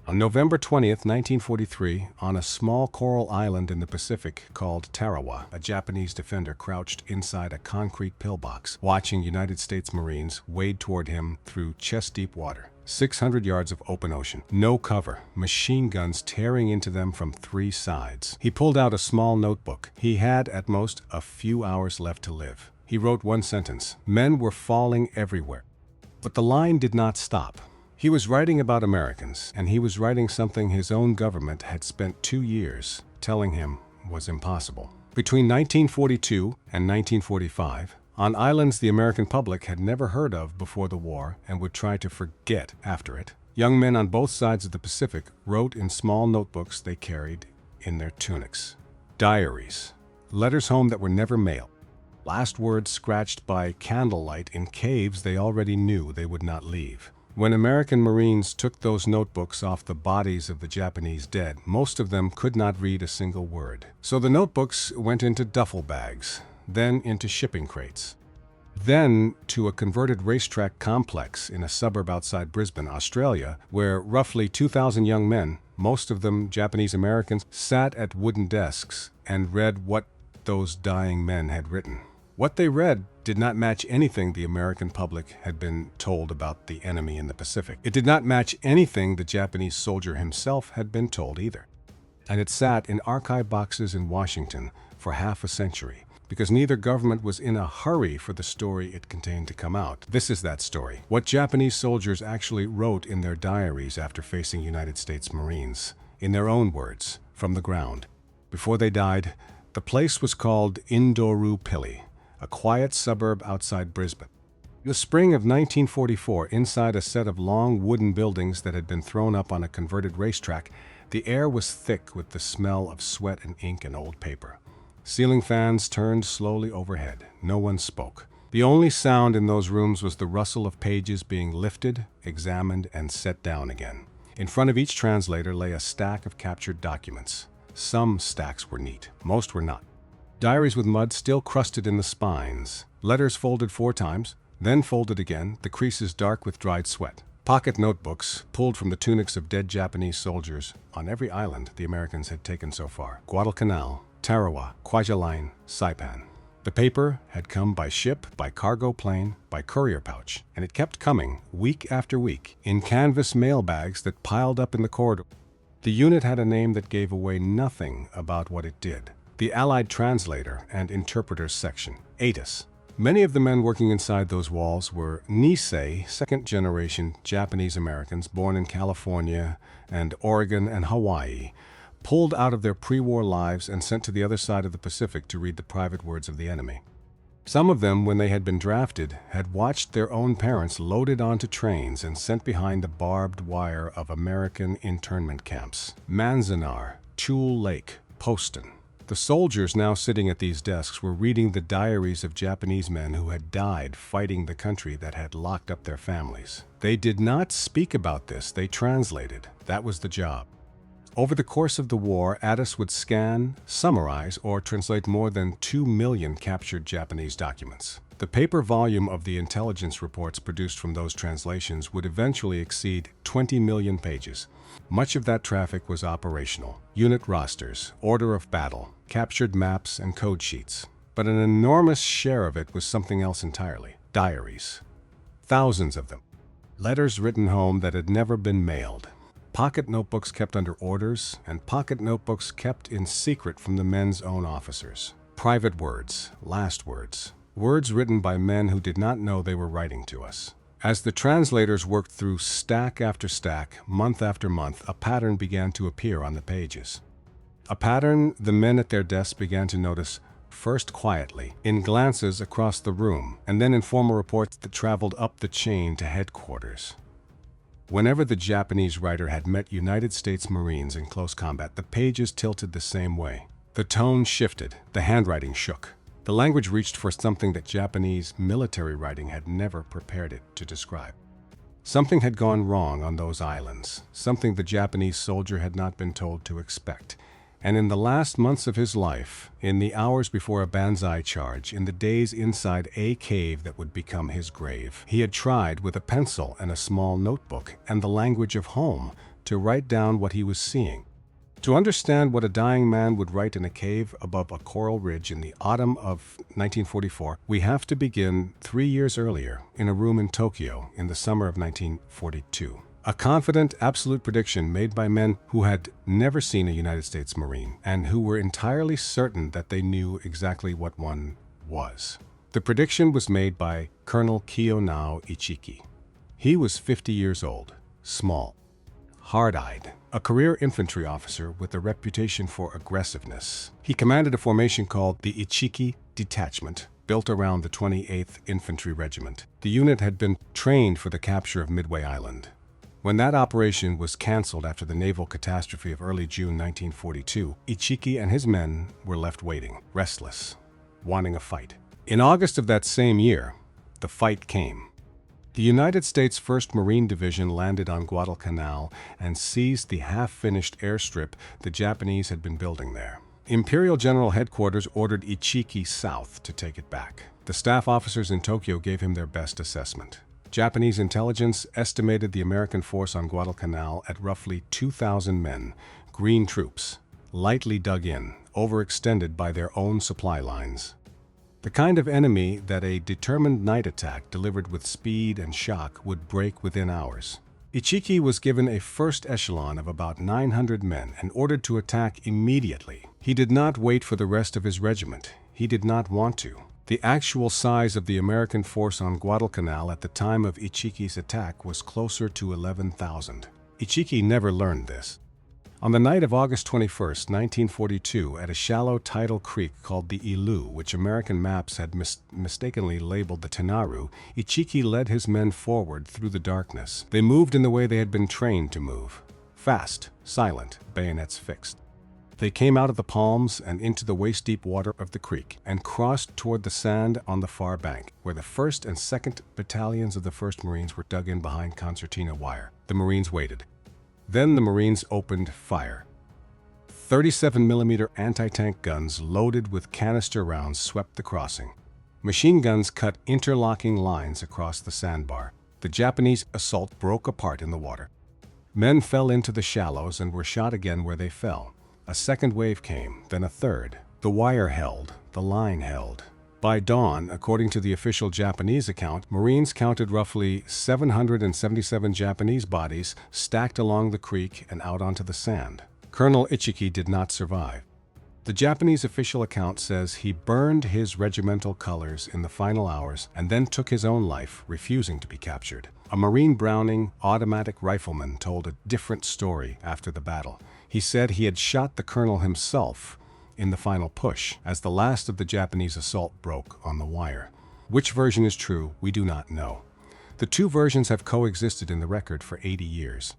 On November 20th, 1943, on a small coral island in the Pacific called Tarawa, a Japanese defender crouched inside a concrete pillbox, watching United States Marines wade toward him through chest-deep water. 600 yards of open ocean, no cover, machine guns tearing into them from 3 sides. He pulled out a small notebook. He had, at most, a few hours left to live. He wrote one sentence: "Men were falling everywhere." But the line did not stop. He was writing about Americans, and he was writing something his own government had spent 2 years telling him was impossible. Between 1942 and 1945, on islands the American public had never heard of before the war and would try to forget after it, young men on both sides of the Pacific wrote in small notebooks they carried in their tunics. Diaries, letters home that were never mailed, last words scratched by candlelight in caves they already knew they would not leave. When American Marines took those notebooks off the bodies of the Japanese dead, most of them could not read a single word. So the notebooks went into duffel bags, then into shipping crates, then to a converted racetrack complex in a suburb outside Brisbane, Australia, where roughly 2,000 young men, most of them Japanese Americans, sat at wooden desks and read what those dying men had written. What they read did not match anything the American public had been told about the enemy in the Pacific. It did not match anything the Japanese soldier himself had been told either. And it sat in archive boxes in Washington for half a century, because neither government was in a hurry for the story it contained to come out. This is that story. What Japanese soldiers actually wrote in their diaries after facing United States Marines, in their own words, from the ground. Before they died, the place was called Indooroopilly, a quiet suburb outside Brisbane. In the spring of 1944, inside a set of long wooden buildings that had been thrown up on a converted racetrack, the air was thick with the smell of sweat and ink and old paper. Ceiling fans turned slowly overhead. No one spoke. The only sound in those rooms was the rustle of pages being lifted, examined, and set down again. In front of each translator lay a stack of captured documents. Some stacks were neat, most were not. Diaries with mud still crusted in the spines. Letters folded 4 times, then folded again, the creases dark with dried sweat. Pocket notebooks pulled from the tunics of dead Japanese soldiers on every island the Americans had taken so far. Guadalcanal, Tarawa, Kwajalein, Saipan. The paper had come by ship, by cargo plane, by courier pouch, and it kept coming, week after week, in canvas mail bags that piled up in the corridor. The unit had a name that gave away nothing about what it did: the Allied Translator and Interpreters Section, ATIS. Many of the men working inside those walls were Nisei, second-generation Japanese Americans born in California and Oregon and Hawaii, pulled out of their pre-war lives and sent to the other side of the Pacific to read the private words of the enemy. Some of them, when they had been drafted, had watched their own parents loaded onto trains and sent behind the barbed wire of American internment camps. Manzanar, Tule Lake, Poston. The soldiers now sitting at these desks were reading the diaries of Japanese men who had died fighting the country that had locked up their families. They did not speak about this, they translated. That was the job. Over the course of the war, ATIS would scan, summarize, or translate more than 2 million captured Japanese documents. The paper volume of the intelligence reports produced from those translations would eventually exceed 20 million pages. Much of that traffic was operational: unit rosters, order of battle, captured maps, and code sheets. But an enormous share of it was something else entirely: diaries. Thousands of them. Letters written home that had never been mailed. Pocket notebooks kept under orders, and pocket notebooks kept in secret from the men's own officers. Private words, last words. Words written by men who did not know they were writing to us. As the translators worked through stack after stack, month after month, a pattern began to appear on the pages. A pattern the men at their desks began to notice, first quietly, in glances across the room, and then in formal reports that traveled up the chain to headquarters. Whenever the Japanese writer had met United States Marines in close combat, the pages tilted the same way. The tone shifted, the handwriting shook. The language reached for something that Japanese military writing had never prepared it to describe. Something had gone wrong on those islands, something the Japanese soldier had not been told to expect. And in the last months of his life, in the hours before a Banzai charge, in the days inside a cave that would become his grave, he had tried with a pencil and a small notebook and the language of home to write down what he was seeing. To understand what a dying man would write in a cave above a coral ridge in the autumn of 1944, we have to begin 3 years earlier in a room in Tokyo in the summer of 1942. A confident, absolute prediction made by men who had never seen a United States Marine and who were entirely certain that they knew exactly what one was. The prediction was made by Colonel Kiyonao Ichiki. He was 50 years old, small, hard-eyed, a career infantry officer with a reputation for aggressiveness. He commanded a formation called the Ichiki Detachment, built around the 28th Infantry Regiment. The unit had been trained for the capture of Midway Island. When that operation was canceled after the naval catastrophe of early June 1942, Ichiki and his men were left waiting, restless, wanting a fight. In August of that same year, the fight came. The United States 1st Marine Division landed on Guadalcanal and seized the half-finished airstrip the Japanese had been building there. Imperial General Headquarters ordered Ichiki south to take it back. The staff officers in Tokyo gave him their best assessment. Japanese intelligence estimated the American force on Guadalcanal at roughly 2,000 men, green troops, lightly dug in, overextended by their own supply lines. The kind of enemy that a determined night attack delivered with speed and shock would break within hours. Ichiki was given a first echelon of about 900 men and ordered to attack immediately. He did not wait for the rest of his regiment. He did not want to. The actual size of the American force on Guadalcanal at the time of Ichiki's attack was closer to 11,000. Ichiki never learned this. On the night of August 21, 1942, at a shallow tidal creek called the Ilu, which American maps had mistakenly labeled the Tenaru, Ichiki led his men forward through the darkness. They moved in the way they had been trained to move. Fast, silent, bayonets fixed. They came out of the palms and into the waist-deep water of the creek and crossed toward the sand on the far bank, where the 1st and 2nd battalions of the 1st Marines were dug in behind concertina wire. The Marines waited. Then the Marines opened fire. 37mm anti-tank guns loaded with canister rounds swept the crossing. Machine guns cut interlocking lines across the sandbar. The Japanese assault broke apart in the water. Men fell into the shallows and were shot again where they fell. A second wave came, then a third. The wire held, the line held. By dawn, according to the official Japanese account, Marines counted roughly 777 Japanese bodies stacked along the creek and out onto the sand. Colonel Ichiki did not survive. The Japanese official account says he burned his regimental colors in the final hours and then took his own life, refusing to be captured. A Marine Browning automatic rifleman told a different story after the battle. He said he had shot the colonel himself in the final push, as the last of the Japanese assault broke on the wire. Which version is true, we do not know. The two versions have coexisted in the record for 80 years.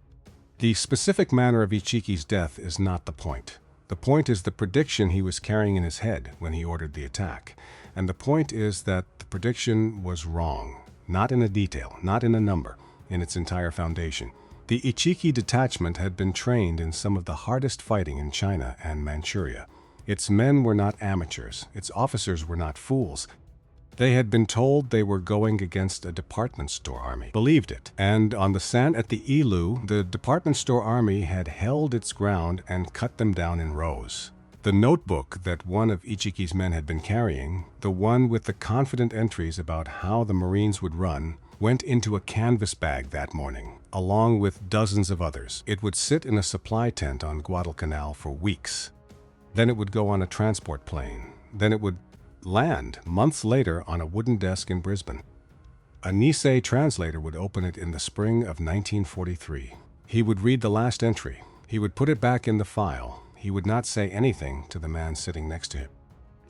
The specific manner of Ichiki's death is not the point. The point is the prediction he was carrying in his head when he ordered the attack. And the point is that the prediction was wrong, not in a detail, not in a number, in its entire foundation. The Ichiki detachment had been trained in some of the hardest fighting in China and Manchuria. Its men were not amateurs. Its officers were not fools. They had been told they were going against a department store army, believed it, and on the sand at the Ilu, the department store army had held its ground and cut them down in rows. The notebook that one of Ichiki's men had been carrying, the one with the confident entries about how the Marines would run, went into a canvas bag that morning, along with dozens of others. It would sit in a supply tent on Guadalcanal for weeks. Then it would go on a transport plane. Then it would land months later on a wooden desk in Brisbane. A Nisei translator would open it in the spring of 1943. He would read the last entry. He would put it back in the file. He would not say anything to the man sitting next to him.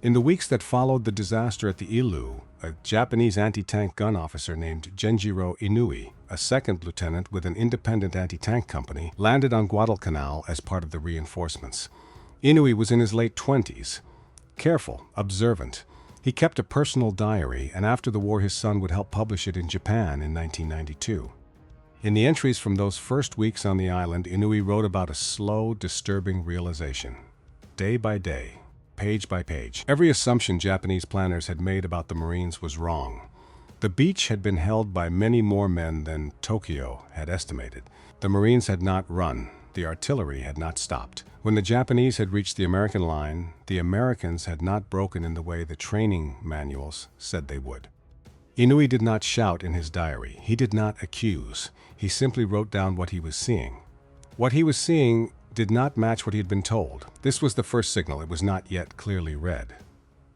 In the weeks that followed the disaster at the Ilu, a Japanese anti-tank gun officer named Genjiro Inui, a second lieutenant with an independent anti-tank company, landed on Guadalcanal as part of the reinforcements. Inui was in his late 20s. Careful, observant. He kept a personal diary, and after the war his son would help publish it in Japan in 1992. In the entries from those first weeks on the island, Inui wrote about a slow, disturbing realization. Day by day, page by page, every assumption Japanese planners had made about the Marines was wrong. The beach had been held by many more men than Tokyo had estimated. The Marines had not run. The artillery had not stopped. When the Japanese had reached the American line, the Americans had not broken in the way the training manuals said they would. Inui did not shout in his diary. He did not accuse. He simply wrote down what he was seeing. What he was seeing did not match what he had been told. This was the first signal. It was not yet clearly read.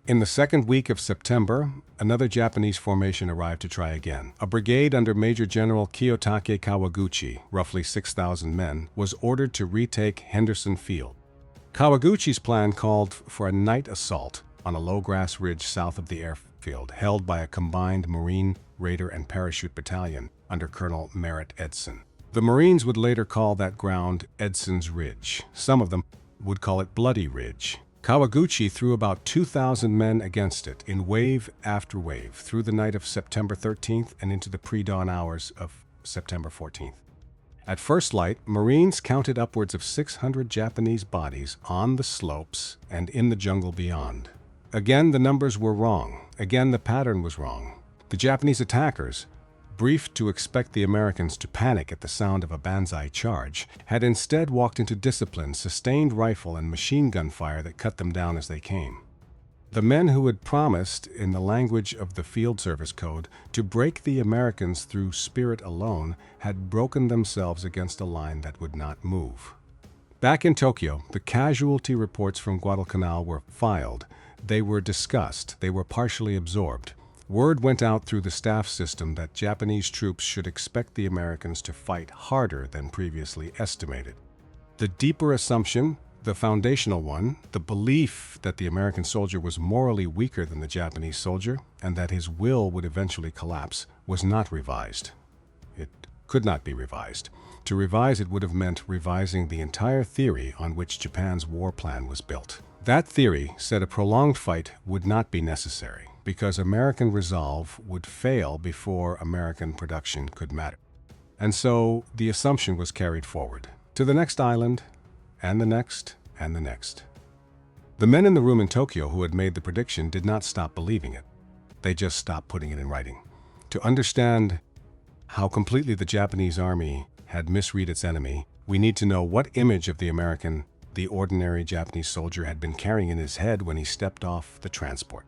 In the second week of September, another Japanese formation arrived to try again. A brigade under Major General Kiyotake Kawaguchi, roughly 6,000 men, was ordered to retake Henderson Field. Kawaguchi's plan called for a night assault on a low-grass ridge south of the airfield, held by a combined Marine, Raider, and Parachute battalion under Colonel Merritt Edson. The Marines would later call that ground Edson's Ridge. Some of them would call it Bloody Ridge. Kawaguchi threw about 2,000 men against it in wave after wave through the night of September 13th and into the pre-dawn hours of September 14th. At first light, Marines counted upwards of 600 Japanese bodies on the slopes and in the jungle beyond. Again, the numbers were wrong. Again, the pattern was wrong. The Japanese attackers, briefed to expect the Americans to panic at the sound of a Banzai charge, had instead walked into disciplined, sustained rifle and machine gun fire that cut them down as they came. The men who had promised, in the language of the Field Service Code, to break the Americans through spirit alone, had broken themselves against a line that would not move. Back in Tokyo, the casualty reports from Guadalcanal were filed. They were discussed. They were partially absorbed. Word went out through the staff system that Japanese troops should expect the Americans to fight harder than previously estimated. The deeper assumption, the foundational one, the belief that the American soldier was morally weaker than the Japanese soldier and that his will would eventually collapse, was not revised. It could not be revised. To revise it would have meant revising the entire theory on which Japan's war plan was built. That theory said a prolonged fight would not be necessary, because American resolve would fail before American production could matter. And so the assumption was carried forward to the next island, and the next, and the next. The men in the room in Tokyo who had made the prediction did not stop believing it. They just stopped putting it in writing. To understand how completely the Japanese army had misread its enemy, we need to know what image of the American the ordinary Japanese soldier had been carrying in his head when he stepped off the transport.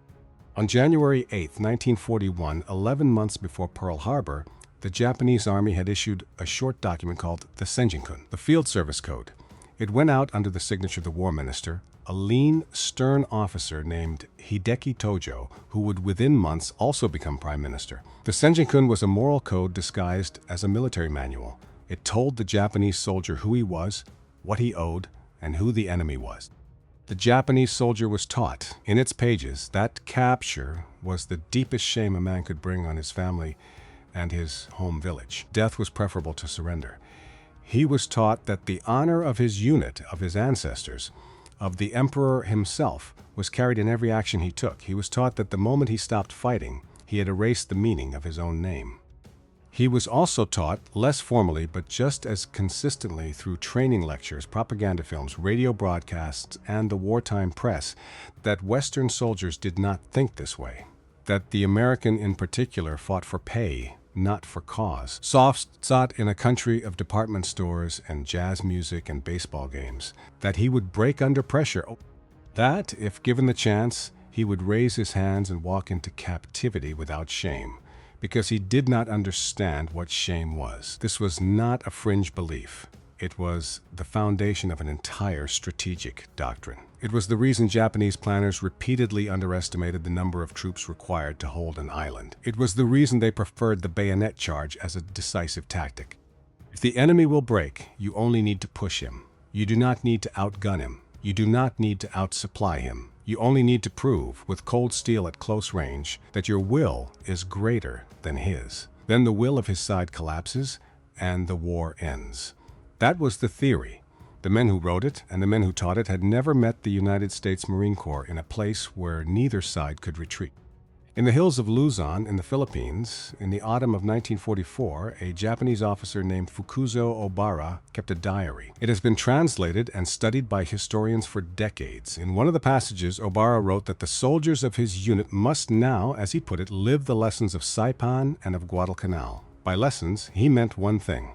On January 8, 1941, 11 months before Pearl Harbor, the Japanese Army had issued a short document called the Senjinkun, the Field Service Code. It went out under the signature of the War Minister, a lean, stern officer named Hideki Tojo, who would within months also become Prime Minister. The Senjinkun was a moral code disguised as a military manual. It told the Japanese soldier who he was, what he owed, and who the enemy was. The Japanese soldier was taught, in its pages, that capture was the deepest shame a man could bring on his family and his home village. Death was preferable to surrender. He was taught that the honor of his unit, of his ancestors, of the emperor himself, was carried in every action he took. He was taught that the moment he stopped fighting, he had erased the meaning of his own name. He was also taught, less formally but just as consistently through training lectures, propaganda films, radio broadcasts, and the wartime press, that Western soldiers did not think this way, that the American in particular fought for pay, not for cause. Soft-sought in a country of department stores and jazz music and baseball games, that he would break under pressure, that, if given the chance, he would raise his hands and walk into captivity without shame, because he did not understand what shame was. This was not a fringe belief. It was the foundation of an entire strategic doctrine. It was the reason Japanese planners repeatedly underestimated the number of troops required to hold an island. It was the reason they preferred the bayonet charge as a decisive tactic. If the enemy will break, you only need to push him. You do not need to outgun him. You do not need to outsupply him. You only need to prove, with cold steel at close range, that your will is greater than his. Then the will of his side collapses, and the war ends. That was the theory. The men who wrote it and the men who taught it had never met the United States Marine Corps in a place where neither side could retreat. In the hills of Luzon in the Philippines, in the autumn of 1944, a Japanese officer named Fukuzo Obara kept a diary. It has been translated and studied by historians for decades. In one of the passages, Obara wrote that the soldiers of his unit must now, as he put it, live the lessons of Saipan and of Guadalcanal. By lessons, he meant one thing.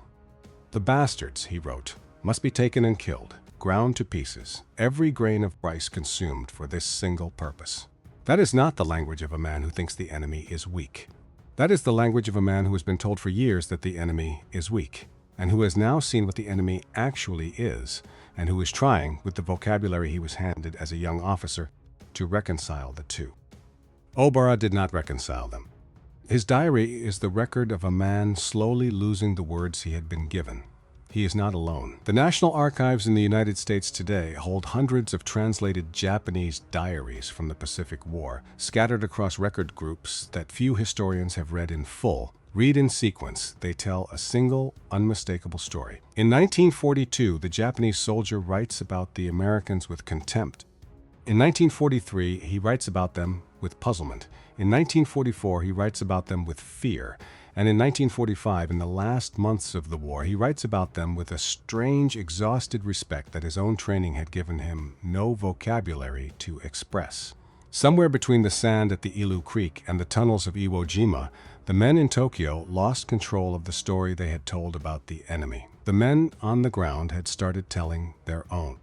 The bastards, he wrote, must be taken and killed, ground to pieces, every grain of rice consumed for this single purpose. That is not the language of a man who thinks the enemy is weak. That is the language of a man who has been told for years that the enemy is weak, and who has now seen what the enemy actually is, and who is trying, with the vocabulary he was handed as a young officer, to reconcile the two. Obara did not reconcile them. His diary is the record of a man slowly losing the words he had been given. He is not alone. The National Archives in the United States today hold hundreds of translated Japanese diaries from the Pacific War, scattered across record groups that few historians have read in full. Read in sequence, they tell a single, unmistakable story. In 1942, the Japanese soldier writes about the Americans with contempt. In 1943, he writes about them with puzzlement. In 1944, he writes about them with fear. And in 1945, in the last months of the war, he writes about them with a strange, exhausted respect that his own training had given him no vocabulary to express. Somewhere between the sand at the Ilu Creek and the tunnels of Iwo Jima, the men in Tokyo lost control of the story they had told about the enemy. The men on the ground had started telling their own.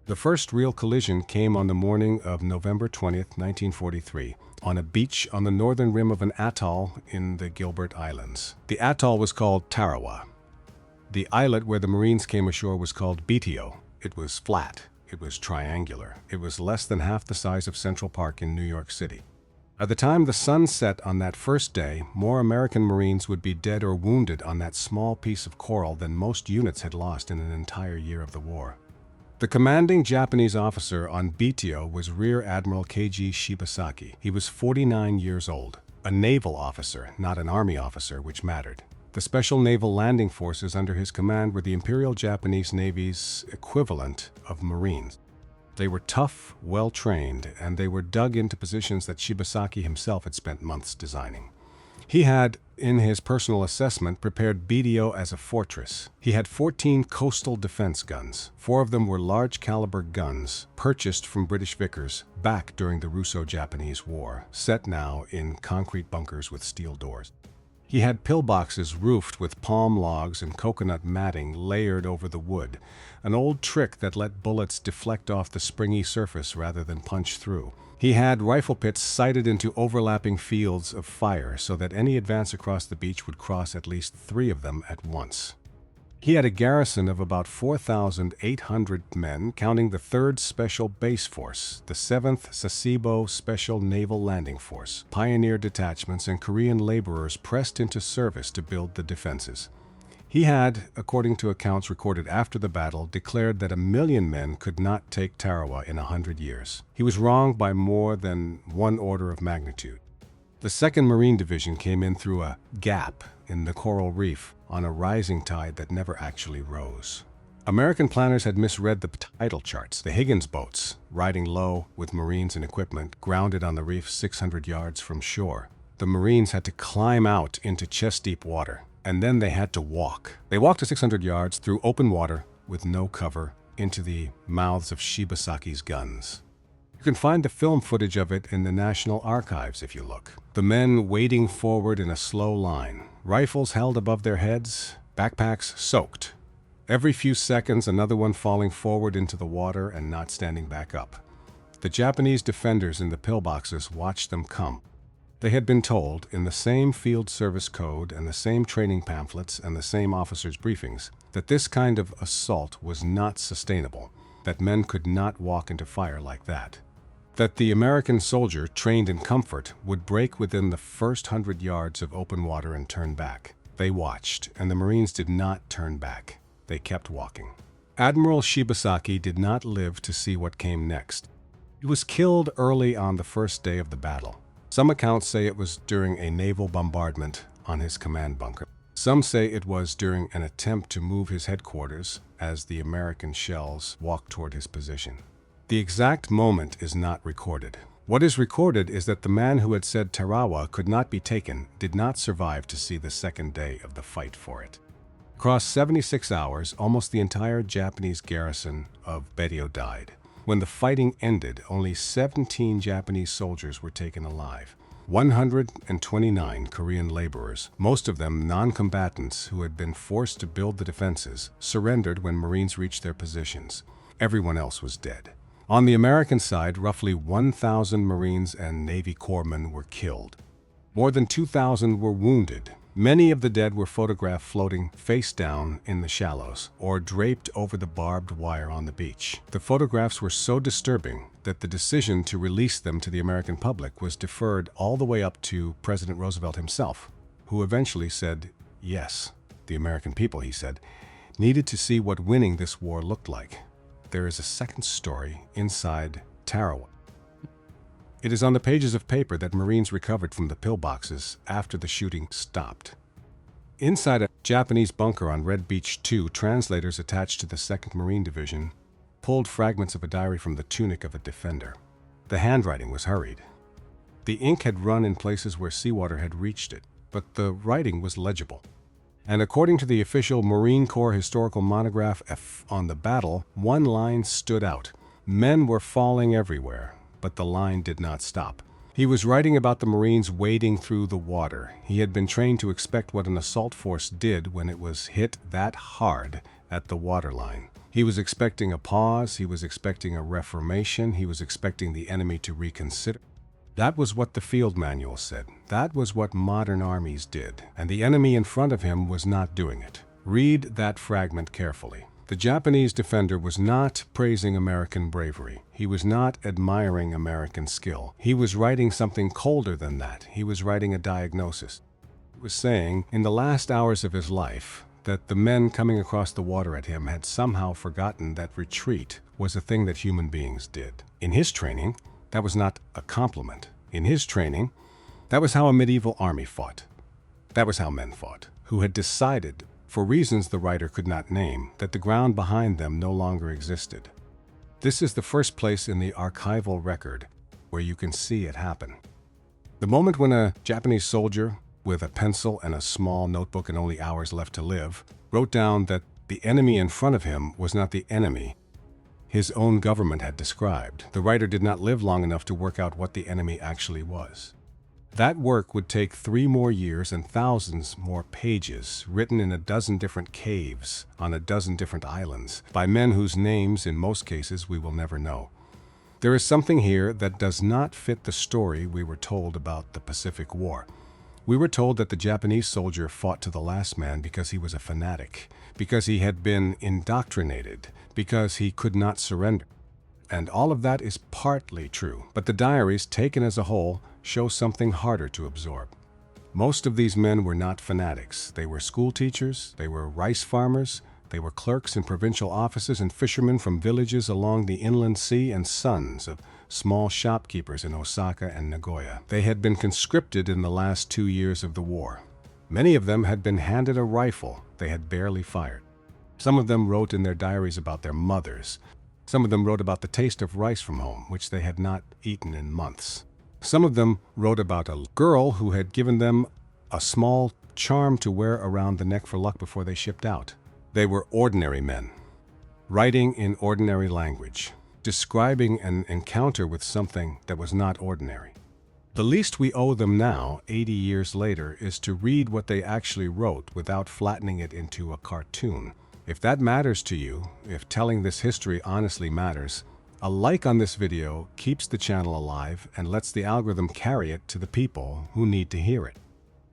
The first real collision came on the morning of November 20th, 1943, on a beach on the northern rim of an atoll in the Gilbert Islands. The atoll was called Tarawa. The islet where the Marines came ashore was called Betio. It was flat. It was triangular. It was less than half the size of Central Park in New York City. By the time the sun set on that first day, more American Marines would be dead or wounded on that small piece of coral than most units had lost in an entire year of the war. The commanding Japanese officer on Betio was Rear Admiral Keiji Shibasaki. He was 49 years old, a naval officer, not an army officer, which mattered. The Special Naval Landing Forces under his command were the Imperial Japanese Navy's equivalent of Marines. They were tough, well-trained, and they were dug into positions that Shibasaki himself had spent months designing. He had, in his personal assessment, prepared Betio as a fortress. He had 14 coastal defense guns. 4 of them were large-caliber guns, purchased from British Vickers back during the Russo-Japanese War, set now in concrete bunkers with steel doors. He had pillboxes roofed with palm logs and coconut matting layered over the wood, an old trick that let bullets deflect off the springy surface rather than punch through. He had rifle pits sighted into overlapping fields of fire so that any advance across the beach would cross at least 3 of them at once. He had a garrison of about 4,800 men, counting the 3rd Special Base Force, the 7th Sasebo Special Naval Landing Force, pioneer detachments, and Korean laborers pressed into service to build the defenses. He had, according to accounts recorded after the battle, declared that 1 million men could not take Tarawa in 100 years. He was wrong by more than 1 order of magnitude. The 2nd Marine Division came in through a gap in the coral reef on a rising tide that never actually rose. American planners had misread the tidal charts. The Higgins boats, riding low with Marines and equipment, grounded on the reef 600 yards from shore. The Marines had to climb out into chest-deep water, and then they had to walk. They walked to 600 yards through open water with no cover into the mouths of Shibasaki's guns. You can find the film footage of it in the National Archives if you look. The men wading forward in a slow line, rifles held above their heads, backpacks soaked. Every few seconds, another one falling forward into the water and not standing back up. The Japanese defenders in the pillboxes watched them come. They had been told, in the same field service code and the same training pamphlets and the same officers' briefings, that this kind of assault was not sustainable, that men could not walk into fire like that. That the American soldier, trained in comfort, would break within the first 100 yards of open water and turn back. They watched, and the Marines did not turn back. They kept walking. Admiral Shibasaki did not live to see what came next. He was killed early on the first day of the battle. Some accounts say it was during a naval bombardment on his command bunker. Some say it was during an attempt to move his headquarters as the American shells walked toward his position. The exact moment is not recorded. What is recorded is that the man who had said Tarawa could not be taken did not survive to see the second day of the fight for it. Across 76 hours, almost the entire Japanese garrison of Peleliu died. When the fighting ended, only 17 Japanese soldiers were taken alive. 129 Korean laborers, most of them non-combatants who had been forced to build the defenses, surrendered when Marines reached their positions. Everyone else was dead. On the American side, roughly 1,000 Marines and Navy corpsmen were killed. More than 2,000 were wounded. Many of the dead were photographed floating face down in the shallows or draped over the barbed wire on the beach. The photographs were so disturbing that the decision to release them to the American public was deferred all the way up to President Roosevelt himself, who eventually said yes. The American people, he said, needed to see what winning this war looked like. There is a second story inside Tarawa. It is on the pages of paper that Marines recovered from the pillboxes after the shooting stopped. Inside a Japanese bunker on Red Beach 2, translators attached to the 2nd Marine Division pulled fragments of a diary from the tunic of a defender. The handwriting was hurried. The ink had run in places where seawater had reached it, but the writing was legible. And according to the official Marine Corps historical monograph F on the battle, one line stood out. Men were falling everywhere, but the line did not stop. He was writing about the Marines wading through the water. He had been trained to expect what an assault force did when it was hit that hard at the waterline. He was expecting a pause, he was expecting a reformation, he was expecting the enemy to reconsider. That was what the field manual said. That was what modern armies did, and the enemy in front of him was not doing it. Read that fragment carefully. The Japanese defender was not praising American bravery. He was not admiring American skill. He was writing something colder than that. He was writing a diagnosis. He was saying, in the last hours of his life, that the men coming across the water at him had somehow forgotten that retreat was a thing that human beings did. In his training, that was not a compliment. In his training, that was how a medieval army fought. That was how men fought, who had decided, for reasons the writer could not name, that the ground behind them no longer existed. This is the first place in the archival record where you can see it happen. The moment when a Japanese soldier, with a pencil and a small notebook and only hours left to live, wrote down that the enemy in front of him was not the enemy his own government had described. The writer did not live long enough to work out what the enemy actually was. That work would take 3 more years and thousands more pages, written in a dozen different caves, on a dozen different islands, by men whose names, in most cases, we will never know. There is something here that does not fit the story we were told about the Pacific War. We were told that the Japanese soldier fought to the last man because he was a fanatic, because he had been indoctrinated, because he could not surrender. And all of that is partly true, but the diaries, taken as a whole, show something harder to absorb. Most of these men were not fanatics. They were school teachers, they were rice farmers, they were clerks in provincial offices and fishermen from villages along the inland sea and sons of small shopkeepers in Osaka and Nagoya. They had been conscripted in the last 2 years of the war. Many of them had been handed a rifle they had barely fired. Some of them wrote in their diaries about their mothers. Some of them wrote about the taste of rice from home, which they had not eaten in months. Some of them wrote about a girl who had given them a small charm to wear around the neck for luck before they shipped out. They were ordinary men, writing in ordinary language, describing an encounter with something that was not ordinary. The least we owe them now, 80 years later, is to read what they actually wrote without flattening it into a cartoon. If that matters to you, if telling this history honestly matters, a like on this video keeps the channel alive and lets the algorithm carry it to the people who need to hear it.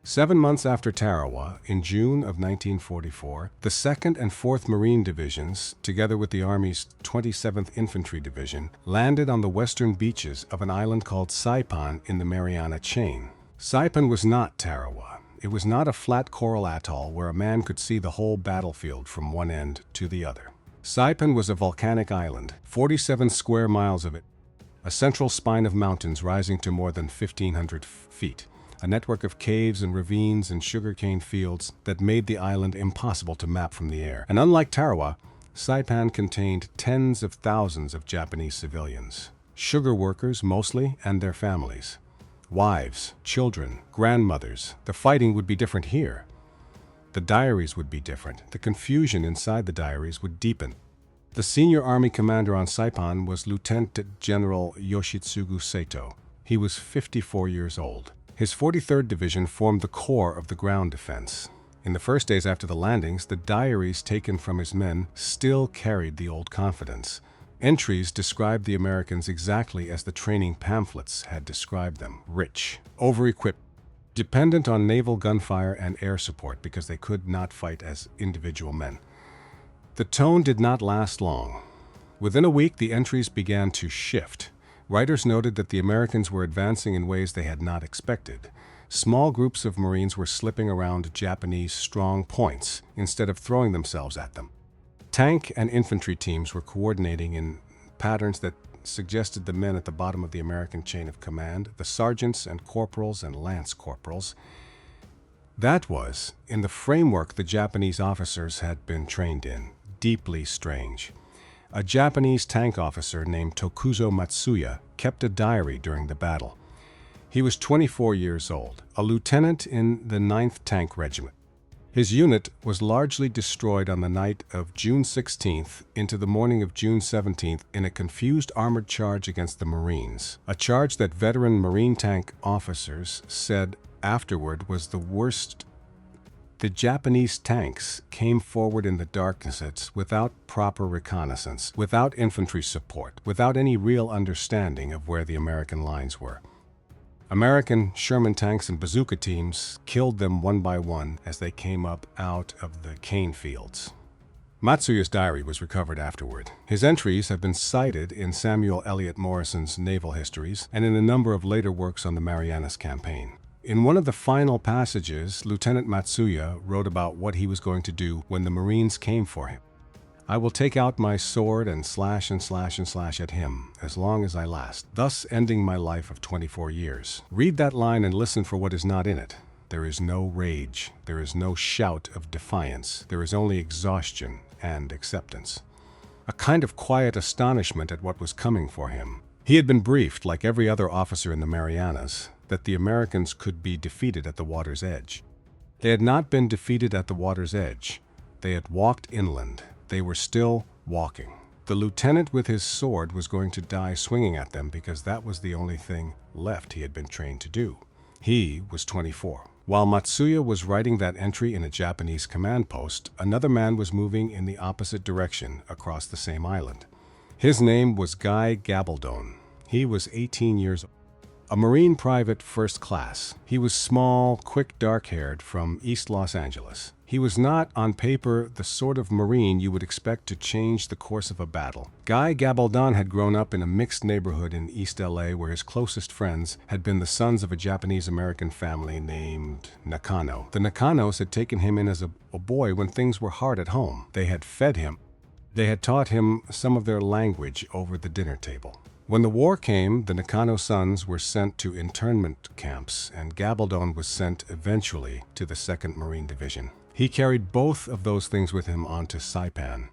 7 months after Tarawa, in June of 1944, the 2nd and 4th Marine Divisions, together with the Army's 27th Infantry Division, landed on the western beaches of an island called Saipan in the Mariana Chain. Saipan was not Tarawa. It was not a flat coral atoll where a man could see the whole battlefield from one end to the other. Saipan was a volcanic island, 47 square miles of it, a central spine of mountains rising to more than 1,500 feet. A network of caves and ravines and sugarcane fields that made the island impossible to map from the air. And unlike Tarawa, Saipan contained tens of thousands of Japanese civilians. sugar workers mostly, and their families. Wives, children, grandmothers. The fighting would be different here. The diaries would be different. The confusion inside the diaries would deepen. The senior army commander on Saipan was Lieutenant General Yoshitsugu Sato. He was 54 years old. His 43rd Division formed the core of the ground defense. In the first days after the landings, the diaries taken from his men still carried the old confidence. Entries described the Americans exactly as the training pamphlets had described them: rich, over-equipped, dependent on naval gunfire and air support because they could not fight as individual men. The tone did not last long. Within a week, the entries began to shift. Writers noted that the Americans were advancing in ways they had not expected. Small groups of Marines were slipping around Japanese strong points instead of throwing themselves at them. Tank and infantry teams were coordinating in patterns that suggested the men at the bottom of the American chain of command, the sergeants and corporals and lance corporals. That was, in the framework the Japanese officers had been trained in, deeply strange. A Japanese tank officer named Tokuzo Matsuya kept a diary during the battle. He was 24 years old, a lieutenant in the 9th Tank Regiment. His unit was largely destroyed on the night of June 16th into the morning of June 17th in a confused armored charge against the Marines, a charge that veteran Marine tank officers said afterward was the worst. The Japanese tanks came forward in the darkness without proper reconnaissance, without infantry support, without any real understanding of where the American lines were. American Sherman tanks and bazooka teams killed them one by one as they came up out of the cane fields. Matsuya's diary was recovered afterward. His entries have been cited in Samuel Eliot Morrison's Naval Histories and in a number of later works on the Marianas Campaign. In one of the final passages, Lieutenant Matsuya wrote about what he was going to do when the Marines came for him. "I will take out my sword and slash and slash and slash at him, as long as I last, thus ending my life of 24 years. Read that line and listen for what is not in it. There is no rage. There is no shout of defiance. There is only exhaustion and acceptance." A kind of quiet astonishment at what was coming for him. He had been briefed, like every other officer in the Marianas, that the Americans could be defeated at the water's edge. They had not been defeated at the water's edge. They had walked inland. They were still walking. The lieutenant with his sword was going to die swinging at them because that was the only thing left he had been trained to do. He was 24. While Matsuya was writing that entry in a Japanese command post, another man was moving in the opposite direction across the same island. His name was Guy Gabaldon. He was 18 years old. A Marine private first class. He was small, quick, dark-haired from East Los Angeles. He was not, on paper, the sort of Marine you would expect to change the course of a battle. Guy Gabaldon had grown up in a mixed neighborhood in East LA where his closest friends had been the sons of a Japanese-American family named Nakano. The Nakanos had taken him in as a boy when things were hard at home. They had fed him. They had taught him some of their language over the dinner table. When the war came, the Nakano sons were sent to internment camps, and Gabaldon was sent eventually to the 2nd Marine Division. He carried both of those things with him onto Saipan.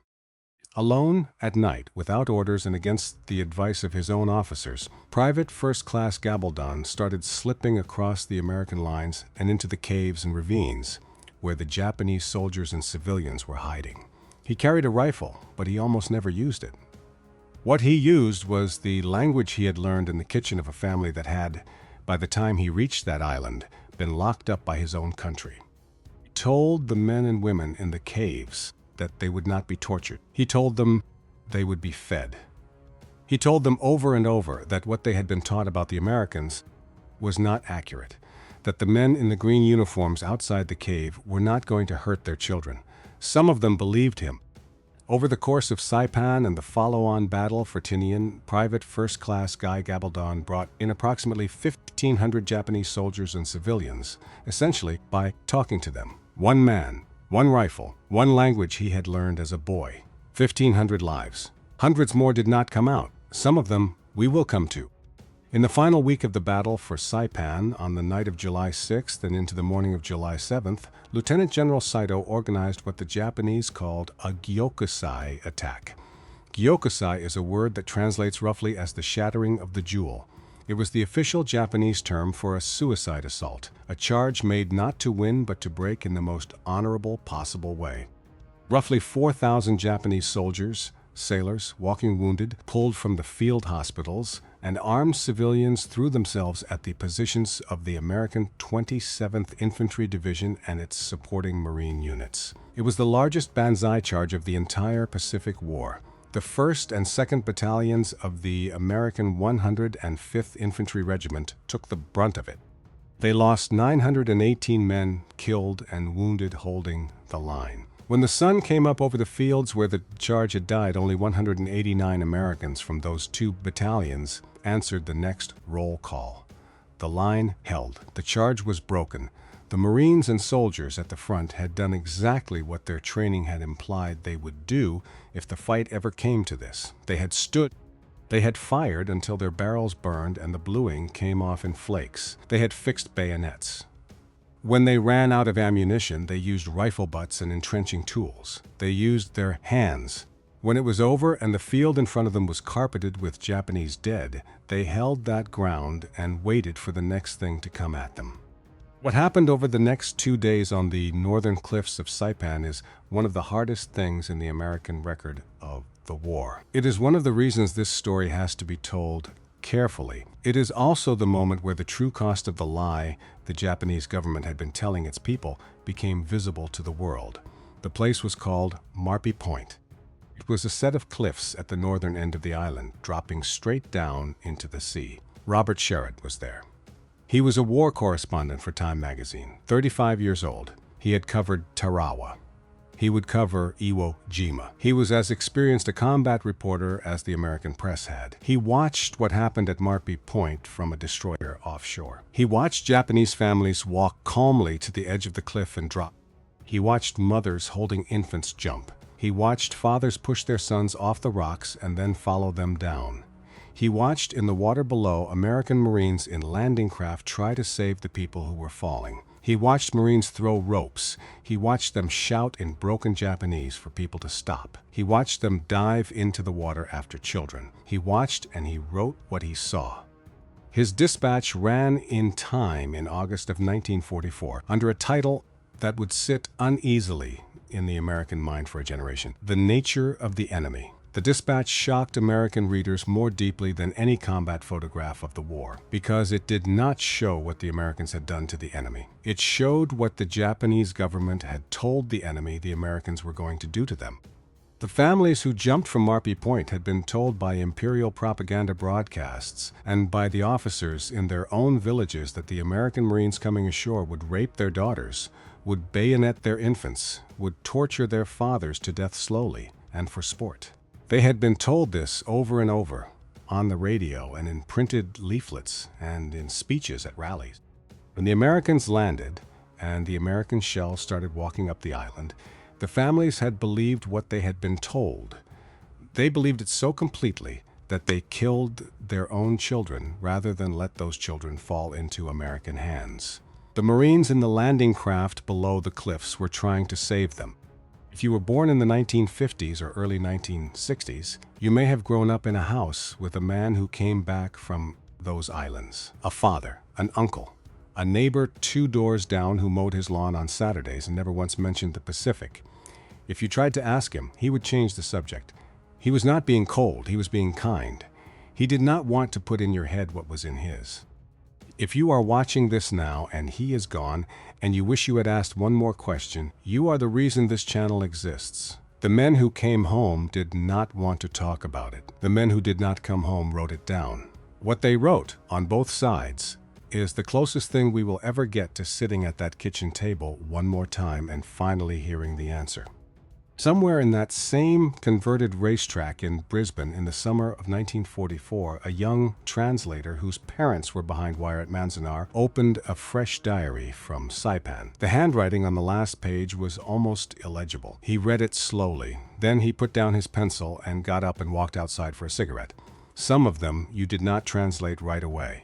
Alone, at night, without orders and against the advice of his own officers, Private First Class Gabaldon started slipping across the American lines and into the caves and ravines, where the Japanese soldiers and civilians were hiding. He carried a rifle, but he almost never used it. What he used was the language he had learned in the kitchen of a family that had, by the time he reached that island, been locked up by his own country. He told the men and women in the caves that they would not be tortured. He told them they would be fed. He told them over and over that what they had been taught about the Americans was not accurate, that the men in the green uniforms outside the cave were not going to hurt their children. Some of them believed him. Over the course of Saipan and the follow-on battle for Tinian, Private First Class Guy Gabaldon brought in approximately 1,500 Japanese soldiers and civilians, essentially by talking to them. One man, one rifle, one language he had learned as a boy. 1,500 lives. Hundreds more did not come out. Some of them we will come to. In the final week of the battle for Saipan, on the night of July 6th and into the morning of July 7th, Lieutenant General Saito organized what the Japanese called a Gyokusai attack. Gyokusai is a word that translates roughly as the shattering of the jewel. It was the official Japanese term for a suicide assault, a charge made not to win but to break in the most honorable possible way. Roughly 4,000 Japanese soldiers, sailors, walking wounded, pulled from the field hospitals, and armed civilians threw themselves at the positions of the American 27th Infantry Division and its supporting Marine units. It was the largest Banzai charge of the entire Pacific War. The 1st and 2nd Battalions of the American 105th Infantry Regiment took the brunt of it. They lost 918 men killed and wounded holding the line. When the sun came up over the fields where the charge had died, only 189 Americans from those two battalions answered the next roll call. The line held. The charge was broken. The Marines and soldiers at the front had done exactly what their training had implied they would do if the fight ever came to this. They had stood. They had fired until their barrels burned and the bluing came off in flakes. They had fixed bayonets. When they ran out of ammunition, they used rifle butts and entrenching tools. They used their hands. When it was over and the field in front of them was carpeted with Japanese dead, they held that ground and waited for the next thing to come at them. What happened over the next 2 days on the northern cliffs of Saipan is one of the hardest things in the American record of the war. It is one of the reasons this story has to be told carefully. It is also the moment where the true cost of the lie the Japanese government had been telling its people became visible to the world. The place was called Marpi Point. It was a set of cliffs at the northern end of the island, dropping straight down into the sea. Robert Sherritt was there. He was a war correspondent for Time magazine, 35 years old. He had covered Tarawa. He would cover Iwo Jima. He was as experienced a combat reporter as the American press had. He watched what happened at Marpi Point from a destroyer offshore. He watched Japanese families walk calmly to the edge of the cliff and drop. He watched mothers holding infants jump. He watched fathers push their sons off the rocks and then follow them down. He watched in the water below American Marines in landing craft try to save the people who were falling. He watched Marines throw ropes. He watched them shout in broken Japanese for people to stop. He watched them dive into the water after children. He watched and he wrote what he saw. His dispatch ran in Time in August of 1944 under a title that would sit uneasily in the American mind for a generation: The Nature of the Enemy. The dispatch shocked American readers more deeply than any combat photograph of the war, because it did not show what the Americans had done to the enemy. It showed what the Japanese government had told the enemy the Americans were going to do to them. The families who jumped from Marpi Point had been told by imperial propaganda broadcasts and by the officers in their own villages that the American Marines coming ashore would rape their daughters, would bayonet their infants, would torture their fathers to death slowly and for sport. They had been told this over and over, on the radio and in printed leaflets and in speeches at rallies. When the Americans landed and the American shells started walking up the island, the families had believed what they had been told. They believed it so completely that they killed their own children rather than let those children fall into American hands. The Marines in the landing craft below the cliffs were trying to save them. If you were born in the 1950s or early 1960s, you may have grown up in a house with a man who came back from those islands. A father, an uncle, a neighbor 2 doors down who mowed his lawn on Saturdays and never once mentioned the Pacific. If you tried to ask him, he would change the subject. He was not being cold, he was being kind. He did not want to put in your head what was in his. If you are watching this now and he is gone, and you wish you had asked one more question, you are the reason this channel exists. The men who came home did not want to talk about it. The men who did not come home wrote it down. What they wrote, on both sides, is the closest thing we will ever get to sitting at that kitchen table one more time and finally hearing the answer. Somewhere in that same converted racetrack in Brisbane in the summer of 1944, a young translator whose parents were behind wire at Manzanar opened a fresh diary from Saipan. The handwriting on the last page was almost illegible. He read it slowly. Then he put down his pencil and got up and walked outside for a cigarette. Some of them you did not translate right away.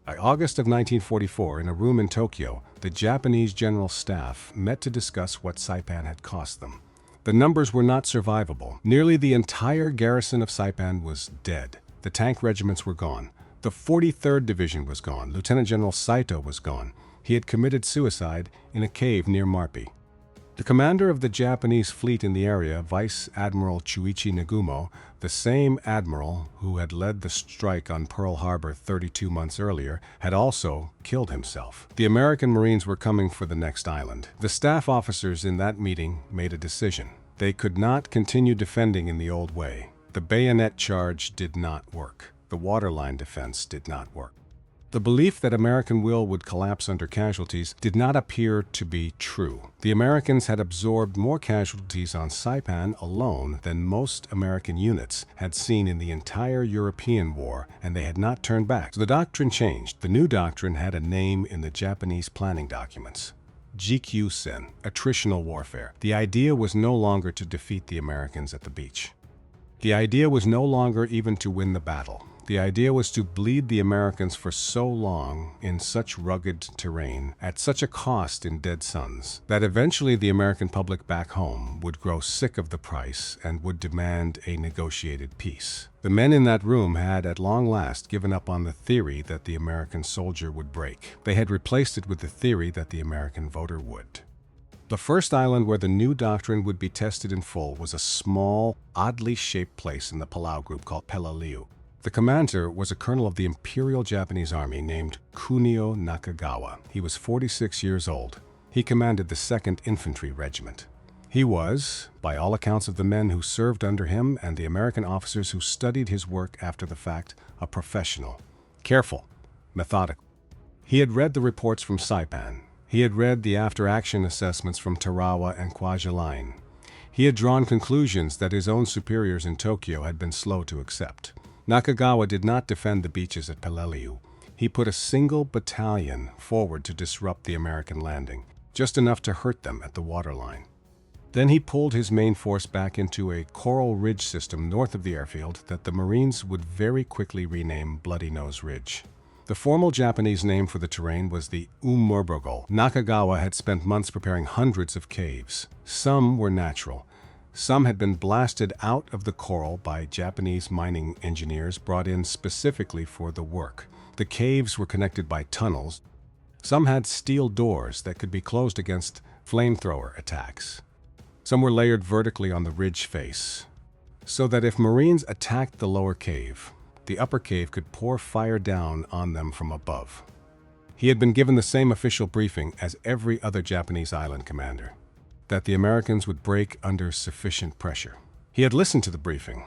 By August of 1944, in a room in Tokyo, the Japanese General Staff met to discuss what Saipan had cost them. The numbers were not survivable. Nearly the entire garrison of Saipan was dead. The tank regiments were gone. The 43rd Division was gone. Lieutenant General Saito was gone. He had committed suicide in a cave near Marpi. The commander of the Japanese fleet in the area, Vice Admiral Chuichi Nagumo, the same admiral who had led the strike on Pearl Harbor 32 months earlier, had also killed himself. The American Marines were coming for the next island. The staff officers in that meeting made a decision. They could not continue defending in the old way. The bayonet charge did not work. The waterline defense did not work. The belief that American will would collapse under casualties did not appear to be true. The Americans had absorbed more casualties on Saipan alone than most American units had seen in the entire European war, and they had not turned back. So the doctrine changed. The new doctrine had a name in the Japanese planning documents. Jikusen, attritional warfare. The idea was no longer to defeat the Americans at the beach. The idea was no longer even to win the battle. The idea was to bleed the Americans for so long in such rugged terrain, at such a cost in dead sons, that eventually the American public back home would grow sick of the price and would demand a negotiated peace. The men in that room had at long last given up on the theory that the American soldier would break. They had replaced it with the theory that the American voter would. The first island where the new doctrine would be tested in full was a small, oddly shaped place in the Palau group called Peleliu. The commander was a colonel of the Imperial Japanese Army named Kunio Nakagawa. He was 46 years old. He commanded the 2nd Infantry Regiment. He was, by all accounts of the men who served under him and the American officers who studied his work after the fact, a professional. Careful, methodical. He had read the reports from Saipan. He had read the after-action assessments from Tarawa and Kwajalein. He had drawn conclusions that his own superiors in Tokyo had been slow to accept. Nakagawa did not defend the beaches at Peleliu. He put a single battalion forward to disrupt the American landing, just enough to hurt them at the waterline. Then he pulled his main force back into a coral ridge system north of the airfield that the Marines would very quickly rename Bloody Nose Ridge. The formal Japanese name for the terrain was the Umurbogo. Nakagawa had spent months preparing hundreds of caves. Some were natural. Some had been blasted out of the coral by Japanese mining engineers brought in specifically for the work. The caves were connected by tunnels. Some had steel doors that could be closed against flamethrower attacks. Some were layered vertically on the ridge face, so that if Marines attacked the lower cave, the upper cave could pour fire down on them from above. He had been given the same official briefing as every other Japanese island commander, that the Americans would break under sufficient pressure. He had listened to the briefing.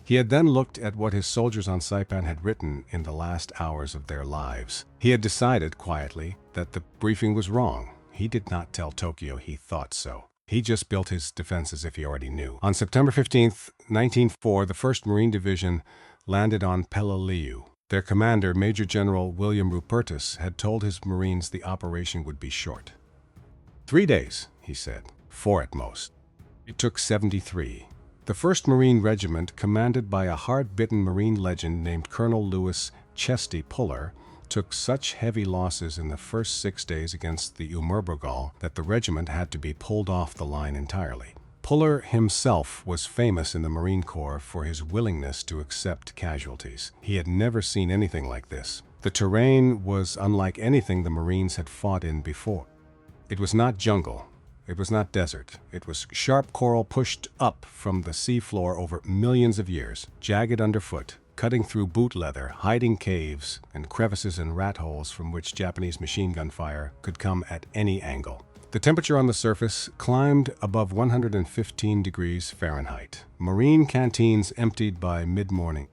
He had then looked at what his soldiers on Saipan had written in the last hours of their lives. He had decided quietly that the briefing was wrong. He did not tell Tokyo he thought so. He just built his defense as if he already knew. On September 15, 1904, the 1st Marine Division landed on Peleliu. Their commander, Major General William Rupertus, had told his Marines the operation would be short. 3 days, he said. 4 at most. It took 73. The 1st Marine Regiment, commanded by a hard-bitten Marine legend named Colonel Louis Chesty Puller, took such heavy losses in the first 6 days against the Umurbogal that the regiment had to be pulled off the line entirely. Puller himself was famous in the Marine Corps for his willingness to accept casualties. He had never seen anything like this. The terrain was unlike anything the Marines had fought in before. It was not jungle. It was not desert. It was sharp coral pushed up from the seafloor over millions of years, jagged underfoot, cutting through boot leather, hiding caves and crevices and rat holes from which Japanese machine gun fire could come at any angle. The temperature on the surface climbed above 115 degrees Fahrenheit. Marine canteens emptied by mid-morning.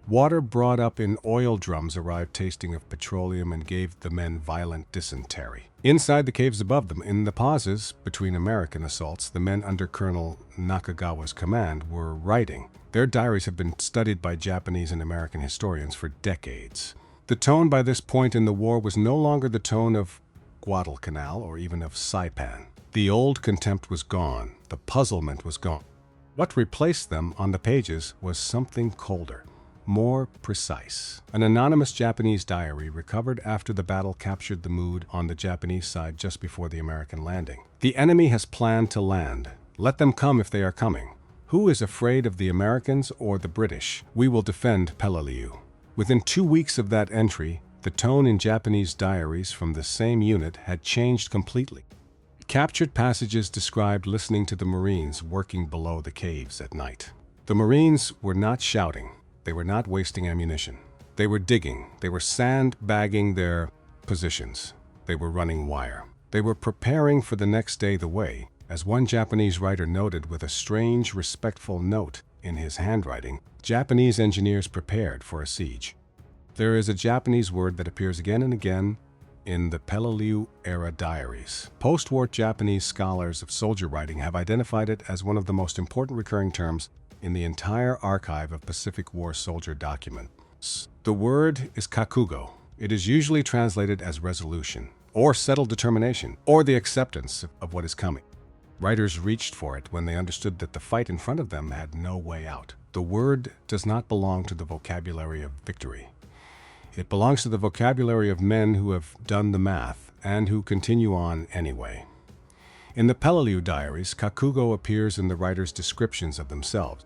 Water brought up in oil drums arrived tasting of petroleum and gave the men violent dysentery. Inside the caves above them, in the pauses between American assaults, the men under Colonel Nakagawa's command were writing. Their diaries have been studied by Japanese and American historians for decades. The tone by this point in the war was no longer the tone of Guadalcanal or even of Saipan. The old contempt was gone. The puzzlement was gone. What replaced them on the pages was something colder, more precise. An anonymous Japanese diary recovered after the battle captured the mood on the Japanese side just before the American landing. The enemy has planned to land. Let them come if they are coming. Who is afraid of the Americans or the British? We will defend Peleliu. Within 2 weeks of that entry, the tone in Japanese diaries from the same unit had changed completely. Captured passages described listening to the Marines working below the caves at night. The Marines were not shouting. They were not wasting ammunition. They were digging. They were sandbagging their positions. They were running wire. They were preparing for the next day the way, as one Japanese writer noted with a strange, respectful note in his handwriting, Japanese engineers prepared for a siege. There is a Japanese word that appears again and again in the Peleliu-era diaries. Post-war Japanese scholars of soldier writing have identified it as one of the most important recurring terms in the entire archive of Pacific War soldier documents. The word is Kakugo. It is usually translated as resolution, or settled determination, or the acceptance of what is coming. Writers reached for it when they understood that the fight in front of them had no way out. The word does not belong to the vocabulary of victory. It belongs to the vocabulary of men who have done the math and who continue on anyway. In the Peleliu diaries, Kakugo appears in the writers' descriptions of themselves.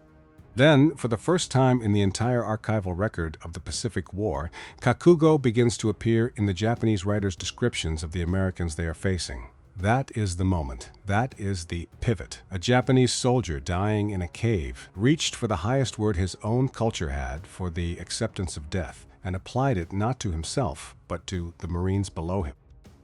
Then, for the first time in the entire archival record of the Pacific War, Kakugo begins to appear in the Japanese writers' descriptions of the Americans they are facing. That is the moment. That is the pivot. A Japanese soldier dying in a cave reached for the highest word his own culture had for the acceptance of death and applied it not to himself, but to the Marines below him.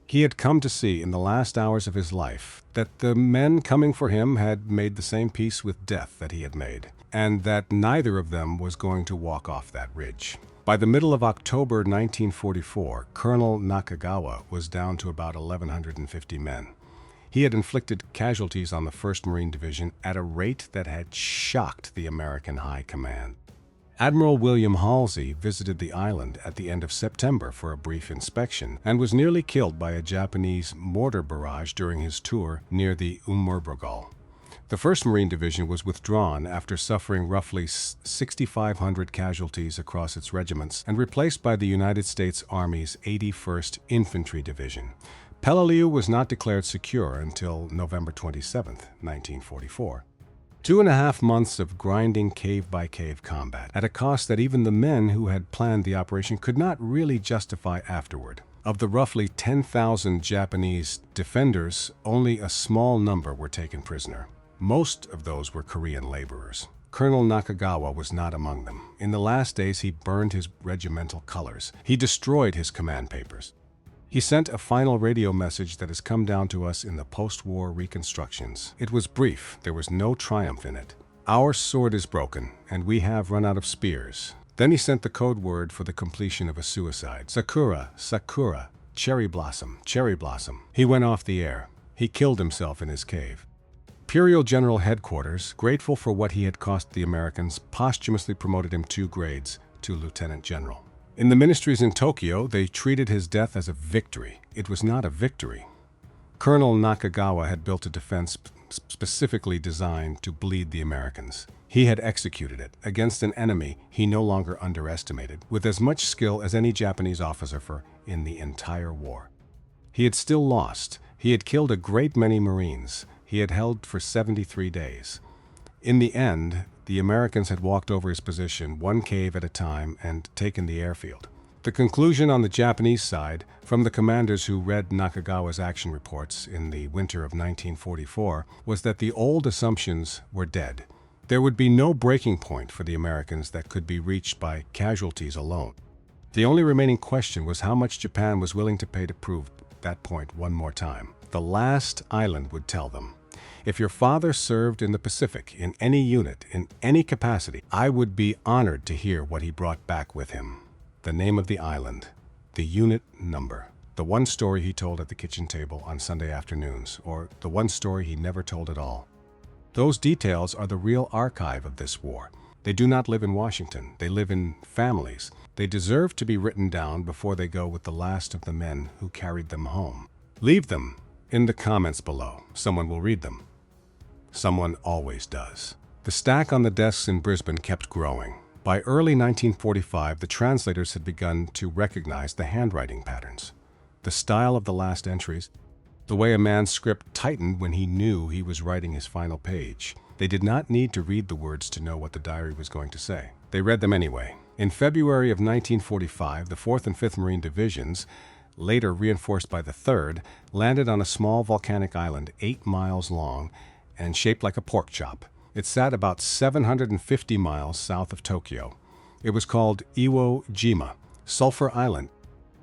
He had come to see in the last hours of his life that the men coming for him had made the same peace with death that he had made, and that neither of them was going to walk off that ridge. By the middle of October 1944, Colonel Nakagawa was down to about 1,150 men. He had inflicted casualties on the 1st Marine Division at a rate that had shocked the American High Command. Admiral William Halsey visited the island at the end of September for a brief inspection and was nearly killed by a Japanese mortar barrage during his tour near the Umurbogal. The 1st Marine Division was withdrawn after suffering roughly 6,500 casualties across its regiments and replaced by the United States Army's 81st Infantry Division. Peleliu was not declared secure until November 27, 1944. 2.5 months of grinding cave-by-cave combat, at a cost that even the men who had planned the operation could not really justify afterward. Of the roughly 10,000 Japanese defenders, only a small number were taken prisoner. Most of those were Korean laborers. Colonel Nakagawa was not among them. In the last days, he burned his regimental colors. He destroyed his command papers. He sent a final radio message that has come down to us in the post-war reconstructions. It was brief. There was no triumph in it. Our sword is broken, and we have run out of spears. Then he sent the code word for the completion of a suicide. Sakura, Sakura, cherry blossom, cherry blossom. He went off the air. He killed himself in his cave. Imperial General Headquarters, grateful for what he had cost the Americans, posthumously promoted him 2 grades to Lieutenant General. In the ministries in Tokyo, they treated his death as a victory. It was not a victory. Colonel Nakagawa had built a defense specifically designed to bleed the Americans. He had executed it against an enemy he no longer underestimated, with as much skill as any Japanese officer in the entire war. He had still lost. He had killed a great many Marines. He had held for 73 days. In the end, the Americans had walked over his position 1 cave at a time and taken the airfield. The conclusion on the Japanese side, from the commanders who read Nakagawa's action reports in the winter of 1944, was that the old assumptions were dead. There would be no breaking point for the Americans that could be reached by casualties alone. The only remaining question was how much Japan was willing to pay to prove that point one more time. The last island would tell them. If your father served in the Pacific, in any unit, in any capacity, I would be honored to hear what he brought back with him. The name of the island, the unit number, the one story he told at the kitchen table on Sunday afternoons, or the one story he never told at all. Those details are the real archive of this war. They do not live in Washington. They live in families. They deserve to be written down before they go with the last of the men who carried them home. Leave them in the comments below. Someone will read them. Someone always does. The stack on the desks in Brisbane kept growing. By early 1945, the translators had begun to recognize the handwriting patterns, the style of the last entries. The way a man's script tightened when he knew he was writing his final page. They did not need to read the words to know what the diary was going to say. They read them anyway. In February of 1945, the 4th and 5th Marine Divisions, later reinforced by the 3rd, landed on a small volcanic island 8 miles long and shaped like a pork chop. It sat about 750 miles south of Tokyo. It was called Iwo Jima, Sulfur Island.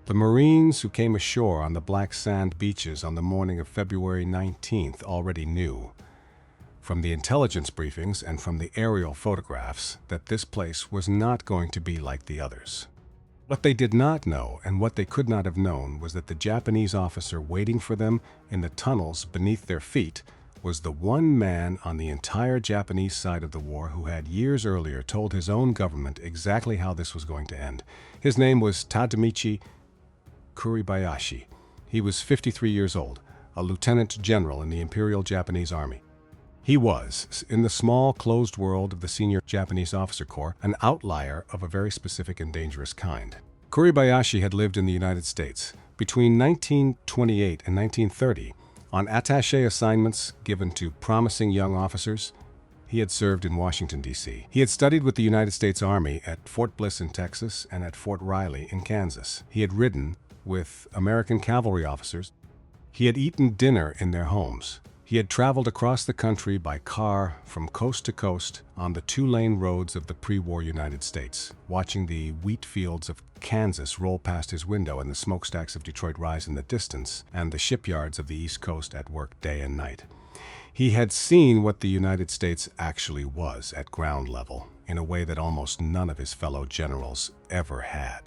The Marines who came ashore on the black sand beaches on the morning of February 19th already knew, from the intelligence briefings and from the aerial photographs, that this place was not going to be like the others. What they did not know, and what they could not have known, was that the Japanese officer waiting for them in the tunnels beneath their feet was the one man on the entire Japanese side of the war who had years earlier told his own government exactly how this was going to end. His name was Tadamichi Kuribayashi. He was 53 years old, a lieutenant general in the Imperial Japanese Army. He was, in the small, closed world of the senior Japanese officer corps, an outlier of a very specific and dangerous kind. Kuribayashi had lived in the United States between 1928 and 1930 on attaché assignments given to promising young officers. He had served in Washington, D.C. He had studied with the United States Army at Fort Bliss in Texas and at Fort Riley in Kansas. He had ridden with American cavalry officers. He had eaten dinner in their homes. He had traveled across the country by car from coast to coast on the 2-lane roads of the pre-war United States, watching the wheat fields of Kansas roll past his window and the smokestacks of Detroit rise in the distance, and the shipyards of the East Coast at work day and night. He had seen what the United States actually was at ground level, in a way that almost none of his fellow generals ever had.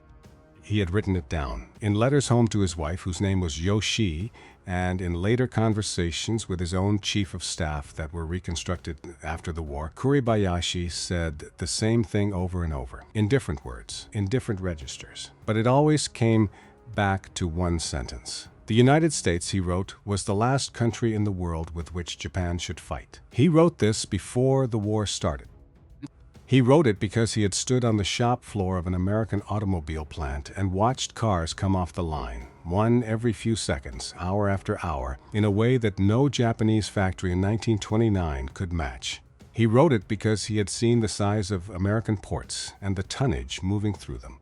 He had written it down in letters home to his wife, whose name was Yoshi, and in later conversations with his own chief of staff that were reconstructed after the war. Kuribayashi said the same thing over and over, in different words, in different registers. But it always came back to one sentence. The United States, he wrote, was the last country in the world with which Japan should fight. He wrote this before the war started. He wrote it because he had stood on the shop floor of an American automobile plant and watched cars come off the line, one every few seconds, hour after hour, in a way that no Japanese factory in 1929 could match. He wrote it because he had seen the size of American ports and the tonnage moving through them.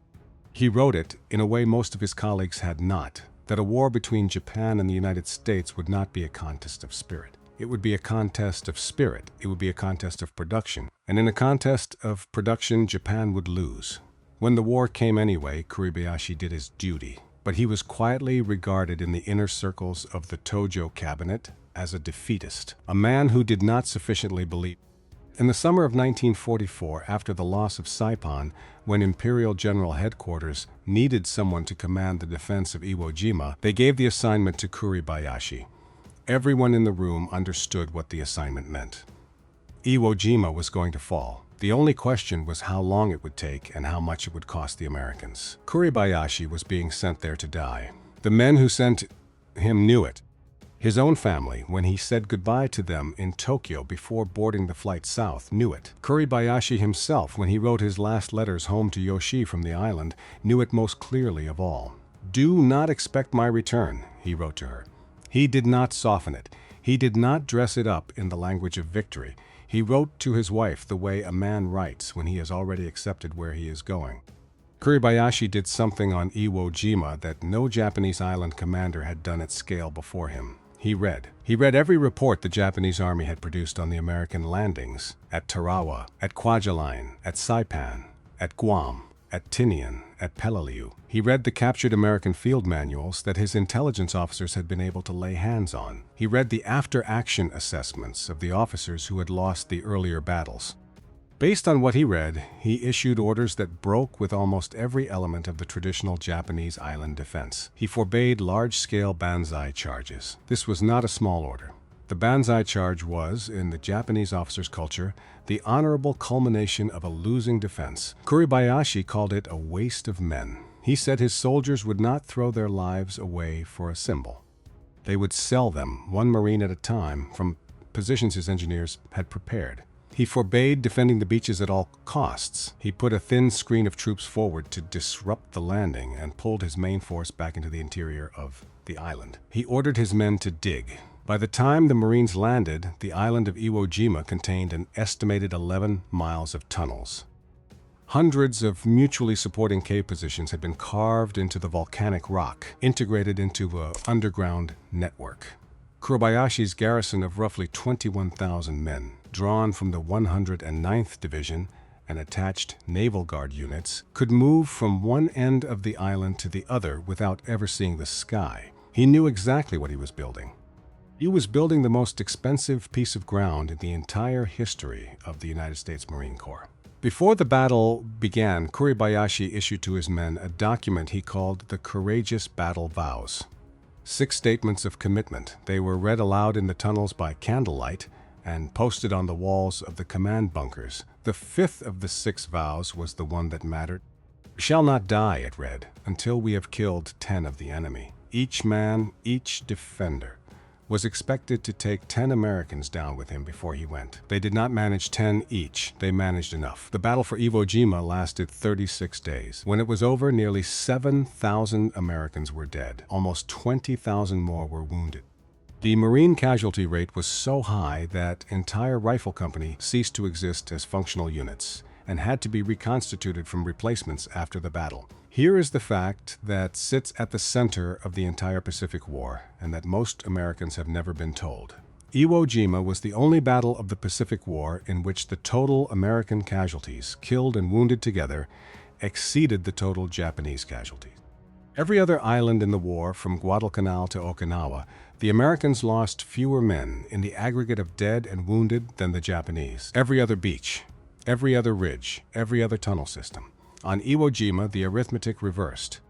He wrote it in a way most of his colleagues had not, that a war between Japan and the United States would not be a contest of spirit. It would be a contest of spirit. It would be a contest of production. And in a contest of production, Japan would lose. When the war came anyway, Kuribayashi did his duty. But he was quietly regarded in the inner circles of the Tojo cabinet as a defeatist, a man who did not sufficiently believe. In the summer of 1944, after the loss of Saipan, when Imperial General Headquarters needed someone to command the defense of Iwo Jima, they gave the assignment to Kuribayashi. Everyone in the room understood what the assignment meant. Iwo Jima was going to fall. The only question was how long it would take and how much it would cost the Americans. Kuribayashi was being sent there to die. The men who sent him knew it. His own family, when he said goodbye to them in Tokyo before boarding the flight south, knew it. Kuribayashi himself, when he wrote his last letters home to Yoshi from the island, knew it most clearly of all. "Do not expect my return," he wrote to her. He did not soften it. He did not dress it up in the language of victory. He wrote to his wife the way a man writes when he has already accepted where he is going. Kuribayashi did something on Iwo Jima that no Japanese island commander had done at scale before him. He read every report the Japanese army had produced on the American landings at Tarawa, at Kwajalein, at Saipan, at Guam, at Tinian, at Peleliu. He read the captured American field manuals that his intelligence officers had been able to lay hands on. He read the after-action assessments of the officers who had lost the earlier battles. Based on what he read, he issued orders that broke with almost every element of the traditional Japanese island defense. He forbade large-scale Banzai charges. This was not a small order. The Banzai charge was, in the Japanese officer's culture, the honorable culmination of a losing defense. Kuribayashi called it a waste of men. He said his soldiers would not throw their lives away for a symbol. They would sell them, one Marine at a time, from positions his engineers had prepared. He forbade defending the beaches at all costs. He put a thin screen of troops forward to disrupt the landing and pulled his main force back into the interior of the island. He ordered his men to dig. By the time the Marines landed, the island of Iwo Jima contained an estimated 11 miles of tunnels. Hundreds of mutually supporting cave positions had been carved into the volcanic rock, integrated into an underground network. Kuribayashi's garrison of roughly 21,000 men, drawn from the 109th Division and attached Naval Guard units, could move from one end of the island to the other without ever seeing the sky. He knew exactly what he was building. He was building the most expensive piece of ground in the entire history of the United States Marine Corps. Before the battle began, Kuribayashi issued to his men a document he called the Courageous Battle Vows. 6 statements of commitment. They were read aloud in the tunnels by candlelight and posted on the walls of the command bunkers. The 5th of the 6 vows was the one that mattered. "We shall not die," it read, "until we have killed 10 of the enemy. Each man, each defender, was expected to take 10 Americans down with him before he went. They did not manage 10 each. They managed enough." The battle for Iwo Jima lasted 36 days. When it was over, nearly 7,000 Americans were dead. Almost 20,000 more were wounded. The Marine casualty rate was so high that entire rifle company ceased to exist as functional units and had to be reconstituted from replacements after the battle. Here is the fact that sits at the center of the entire Pacific War and that most Americans have never been told. Iwo Jima was the only battle of the Pacific War in which the total American casualties, killed and wounded together, exceeded the total Japanese casualties. Every other island in the war, from Guadalcanal to Okinawa, the Americans lost fewer men in the aggregate of dead and wounded than the Japanese. Every other beach, every other ridge, every other tunnel system. On Iwo Jima, the arithmetic reversed.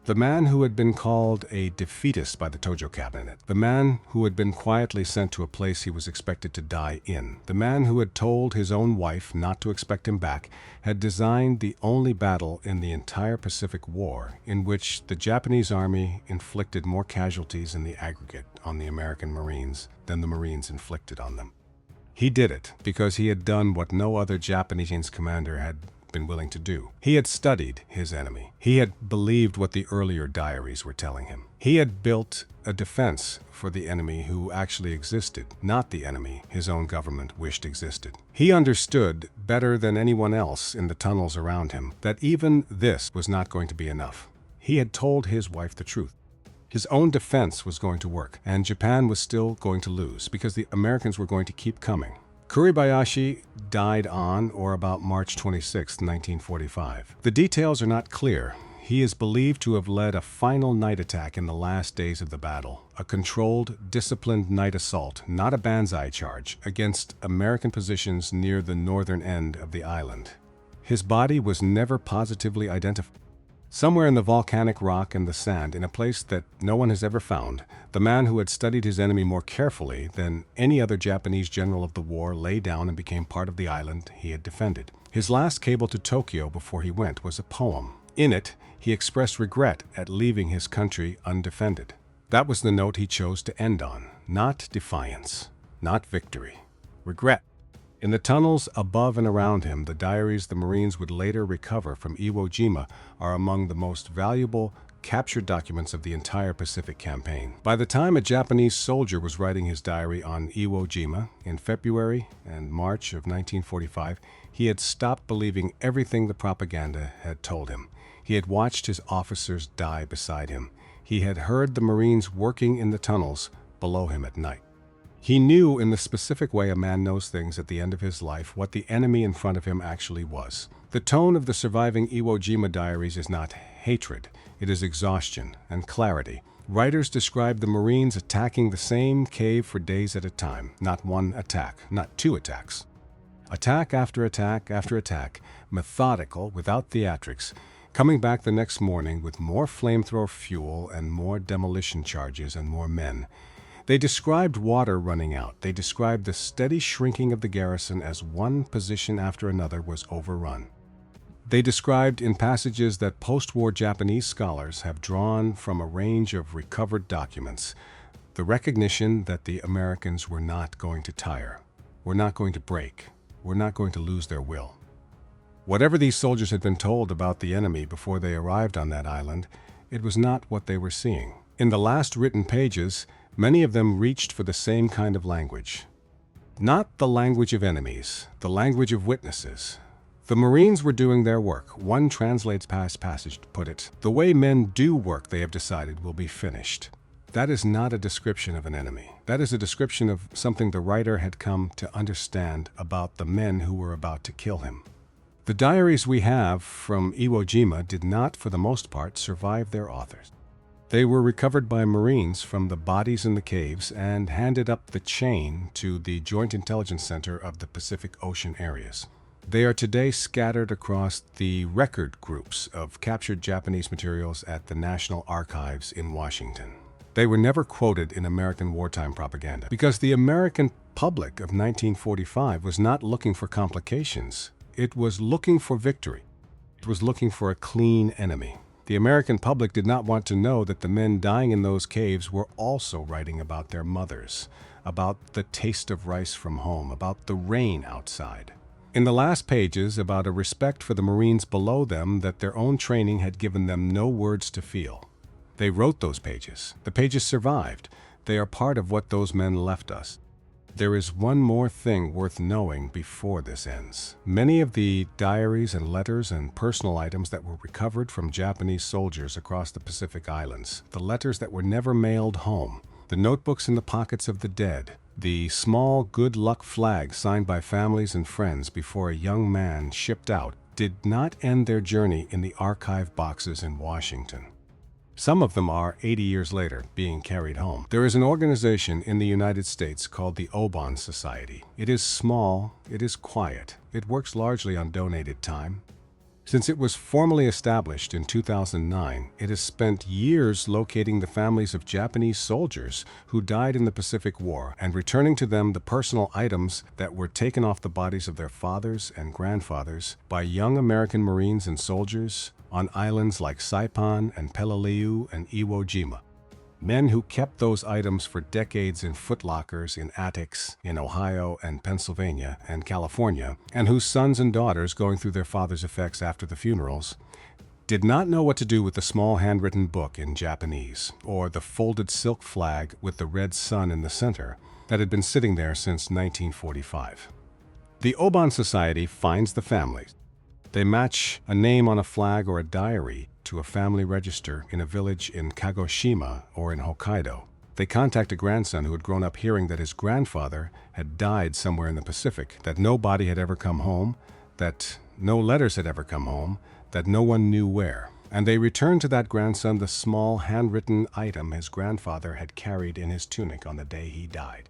The man who had been called a defeatist by the Tojo cabinet, the man who had been quietly sent to a place he was expected to die in, the man who had told his own wife not to expect him back, had designed the only battle in the entire Pacific War in which the Japanese army inflicted more casualties in the aggregate on the American Marines than the Marines inflicted on them. He did it because he had done what no other Japanese commander had been willing to do. He had studied his enemy. He had believed what the earlier diaries were telling him. He had built a defense for the enemy who actually existed, not the enemy his own government wished existed. He understood better than anyone else in the tunnels around him that even this was not going to be enough. He had told his wife the truth. His own defense was going to work, and Japan was still going to lose because the Americans were going to keep coming. Kuribayashi died on or about March 26, 1945. The details are not clear. He is believed to have led a final night attack in the last days of the battle, a controlled, disciplined night assault, not a Banzai charge, against American positions near the northern end of the island. His body was never positively identified. Somewhere in the volcanic rock and the sand, in a place that no one has ever found, the man who had studied his enemy more carefully than any other Japanese general of the war lay down and became part of the island he had defended. His last cable to Tokyo before he went was a poem. In it, he expressed regret at leaving his country undefended. That was the note he chose to end on, not defiance, not victory, regret. In the tunnels above and around him, the diaries the Marines would later recover from Iwo Jima are among the most valuable captured documents of the entire Pacific campaign. By the time a Japanese soldier was writing his diary on Iwo Jima in February and March of 1945, he had stopped believing everything the propaganda had told him. He had watched his officers die beside him. He had heard the Marines working in the tunnels below him at night. He knew in the specific way a man knows things at the end of his life what the enemy in front of him actually was. The tone of the surviving Iwo Jima diaries is not hatred, it is exhaustion and clarity. Writers describe the Marines attacking the same cave for days at a time, not one attack, not 2 attacks. Attack after attack after attack, methodical, without theatrics, coming back the next morning with more flamethrower fuel and more demolition charges and more men. They described water running out. They described the steady shrinking of the garrison as one position after another was overrun. They described in passages that post-war Japanese scholars have drawn from a range of recovered documents the recognition that the Americans were not going to tire, were not going to break, were not going to lose their will. Whatever these soldiers had been told about the enemy before they arrived on that island, it was not what they were seeing. In the last written pages, many of them reached for the same kind of language. Not the language of enemies, the language of witnesses. The Marines were doing their work. One translates past passage to put it, the way men do work they have decided will be finished. That is not a description of an enemy. That is a description of something the writer had come to understand about the men who were about to kill him. The diaries we have from Iwo Jima did not, for the most part, survive their authors. They were recovered by Marines from the bodies in the caves and handed up the chain to the Joint Intelligence Center of the Pacific Ocean areas. They are today scattered across the record groups of captured Japanese materials at the National Archives in Washington. They were never quoted in American wartime propaganda because the American public of 1945 was not looking for complications. It was looking for victory. It was looking for a clean enemy. The American public did not want to know that the men dying in those caves were also writing about their mothers, about the taste of rice from home, about the rain outside. In the last pages, about a respect for the Marines below them that their own training had given them no words to feel. They wrote those pages. The pages survived. They are part of what those men left us. There is one more thing worth knowing before this ends. Many of the diaries and letters and personal items that were recovered from Japanese soldiers across the Pacific Islands, the letters that were never mailed home, the notebooks in the pockets of the dead, the small good luck flag signed by families and friends before a young man shipped out, did not end their journey in the archive boxes in Washington. Some of them are 80 years later being carried home. There is an organization in the United States called the Obon Society. It is small, it is quiet, it works largely on donated time. Since it was formally established in 2009, it has spent years locating the families of Japanese soldiers who died in the Pacific War and returning to them the personal items that were taken off the bodies of their fathers and grandfathers by young American Marines and soldiers on islands like Saipan and Peleliu and Iwo Jima. Men who kept those items for decades in footlockers in attics in Ohio and Pennsylvania and California, and whose sons and daughters, going through their father's effects after the funerals, did not know what to do with the small handwritten book in Japanese, or the folded silk flag with the red sun in the center that had been sitting there since 1945. The Obon Society finds the families. They match a name on a flag or a diary to a family register in a village in Kagoshima or in Hokkaido. They contact a grandson who had grown up hearing that his grandfather had died somewhere in the Pacific, that no body had ever come home, that no letters had ever come home, that no one knew where. And they returned to that grandson the small handwritten item his grandfather had carried in his tunic on the day he died.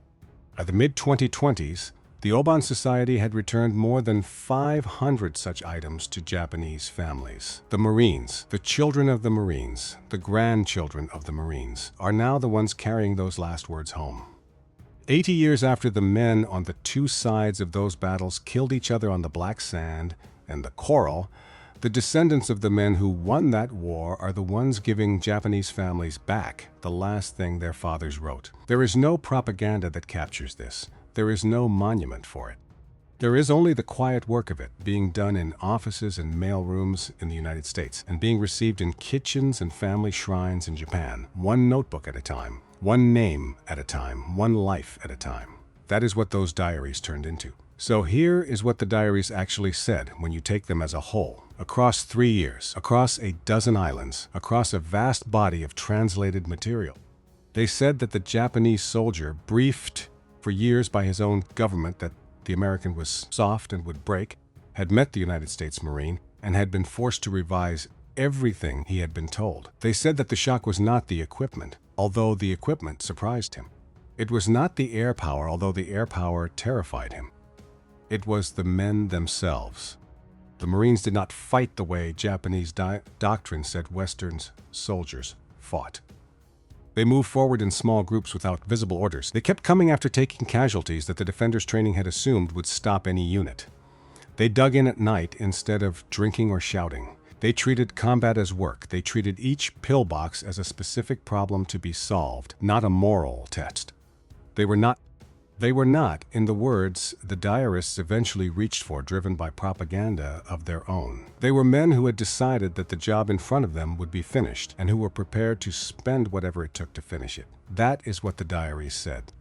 By the mid-2020s, the Obon Society had returned more than 500 such items to Japanese families. The Marines, the children of the Marines, the grandchildren of the Marines, are now the ones carrying those last words home. 80 years after the men on the two sides of those battles killed each other on the black sand and the coral, the descendants of the men who won that war are the ones giving Japanese families back the last thing their fathers wrote. There is no propaganda that captures this. There is no monument for it. There is only the quiet work of it being done in offices and mailrooms in the United States and being received in kitchens and family shrines in Japan, one notebook at a time, one name at a time, one life at a time. That is what those diaries turned into. So here is what the diaries actually said when you take them as a whole. Across 3 years, across a dozen islands, across a vast body of translated material. They said that the Japanese soldier, briefed for years by his own government that the American was soft and would break, had met the United States Marine and had been forced to revise everything he had been told. They said that the shock was not the equipment, although the equipment surprised him. It was not the air power, although the air power terrified him. It was the men themselves. The Marines did not fight the way Japanese doctrine said Western soldiers fought. They moved forward in small groups without visible orders. They kept coming after taking casualties that the defenders' training had assumed would stop any unit. They dug in at night instead of drinking or shouting. They treated combat as work. They treated each pillbox as a specific problem to be solved, not a moral test. They were not They were not, in the words the diarists eventually reached for, driven by propaganda of their own. They were men who had decided that the job in front of them would be finished, and who were prepared to spend whatever it took to finish it. That is what the diaries said.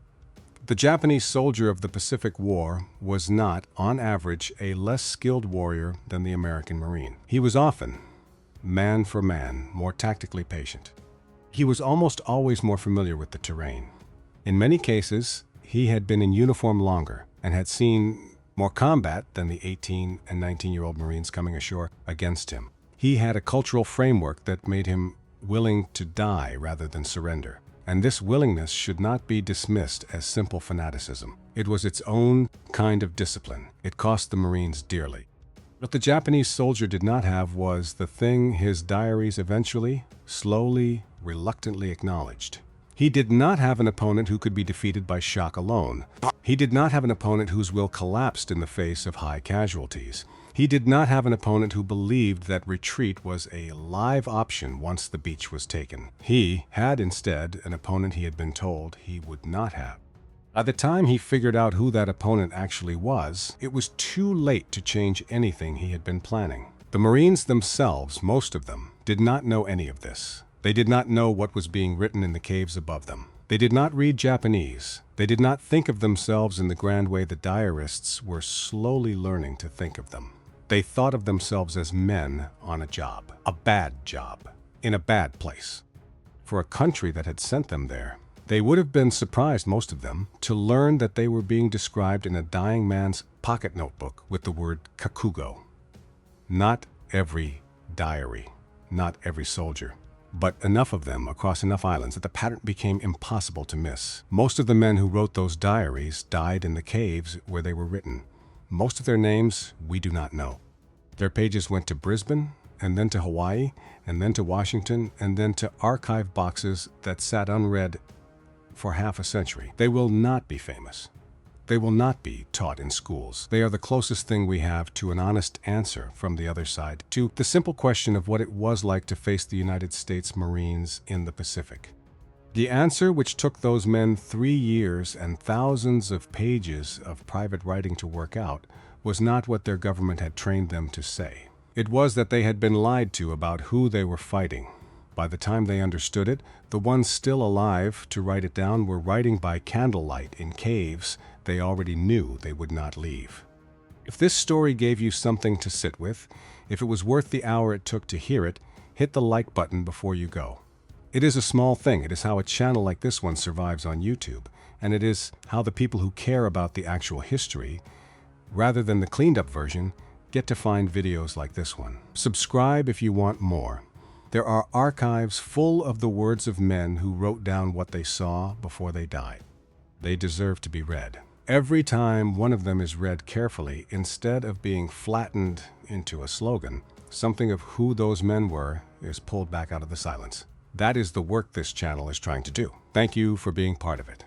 The Japanese soldier of the Pacific War was not, on average, a less skilled warrior than the American Marine. He was often, man for man, more tactically patient. He was almost always more familiar with the terrain. In many cases, he had been in uniform longer and had seen more combat than the 18 and 19-year-old Marines coming ashore against him. He had a cultural framework that made him willing to die rather than surrender. And this willingness should not be dismissed as simple fanaticism. It was its own kind of discipline. It cost the Marines dearly. What the Japanese soldier did not have was the thing his diaries eventually, slowly, reluctantly acknowledged. He did not have an opponent who could be defeated by shock alone. He did not have an opponent whose will collapsed in the face of high casualties. He did not have an opponent who believed that retreat was a live option once the beach was taken. He had instead an opponent he had been told he would not have. By the time he figured out who that opponent actually was, it was too late to change anything he had been planning. The Marines themselves, most of them, did not know any of this. They did not know what was being written in the caves above them. They did not read Japanese. They did not think of themselves in the grand way the diarists were slowly learning to think of them. They thought of themselves as men on a job, a bad job, in a bad place. For a country that had sent them there, they would have been surprised, most of them, to learn that they were being described in a dying man's pocket notebook with the word Kakugo. Not every diary, not every soldier, but enough of them across enough islands that the pattern became impossible to miss. Most of the men who wrote those diaries died in the caves where they were written. Most of their names we do not know. Their pages went to Brisbane, and then to Hawaii, and then to Washington, and then to archive boxes that sat unread for half a century. They will not be famous. They will not be taught in schools. They are the closest thing we have to an honest answer from the other side to the simple question of what it was like to face the United States Marines in the Pacific. The answer, which took those men 3 years and thousands of pages of private writing to work out, was not what their government had trained them to say. It was that they had been lied to about who they were fighting. By the time they understood it, the ones still alive to write it down were writing by candlelight in caves they already knew they would not leave. If this story gave you something to sit with, if it was worth the hour it took to hear it, hit the like button before you go. It is a small thing. It is how a channel like this one survives on YouTube, and it is how the people who care about the actual history, rather than the cleaned up version, get to find videos like this one. Subscribe if you want more. There are archives full of the words of men who wrote down what they saw before they died. They deserve to be read. Every time one of them is read carefully, instead of being flattened into a slogan, something of who those men were is pulled back out of the silence. That is the work this channel is trying to do. Thank you for being part of it.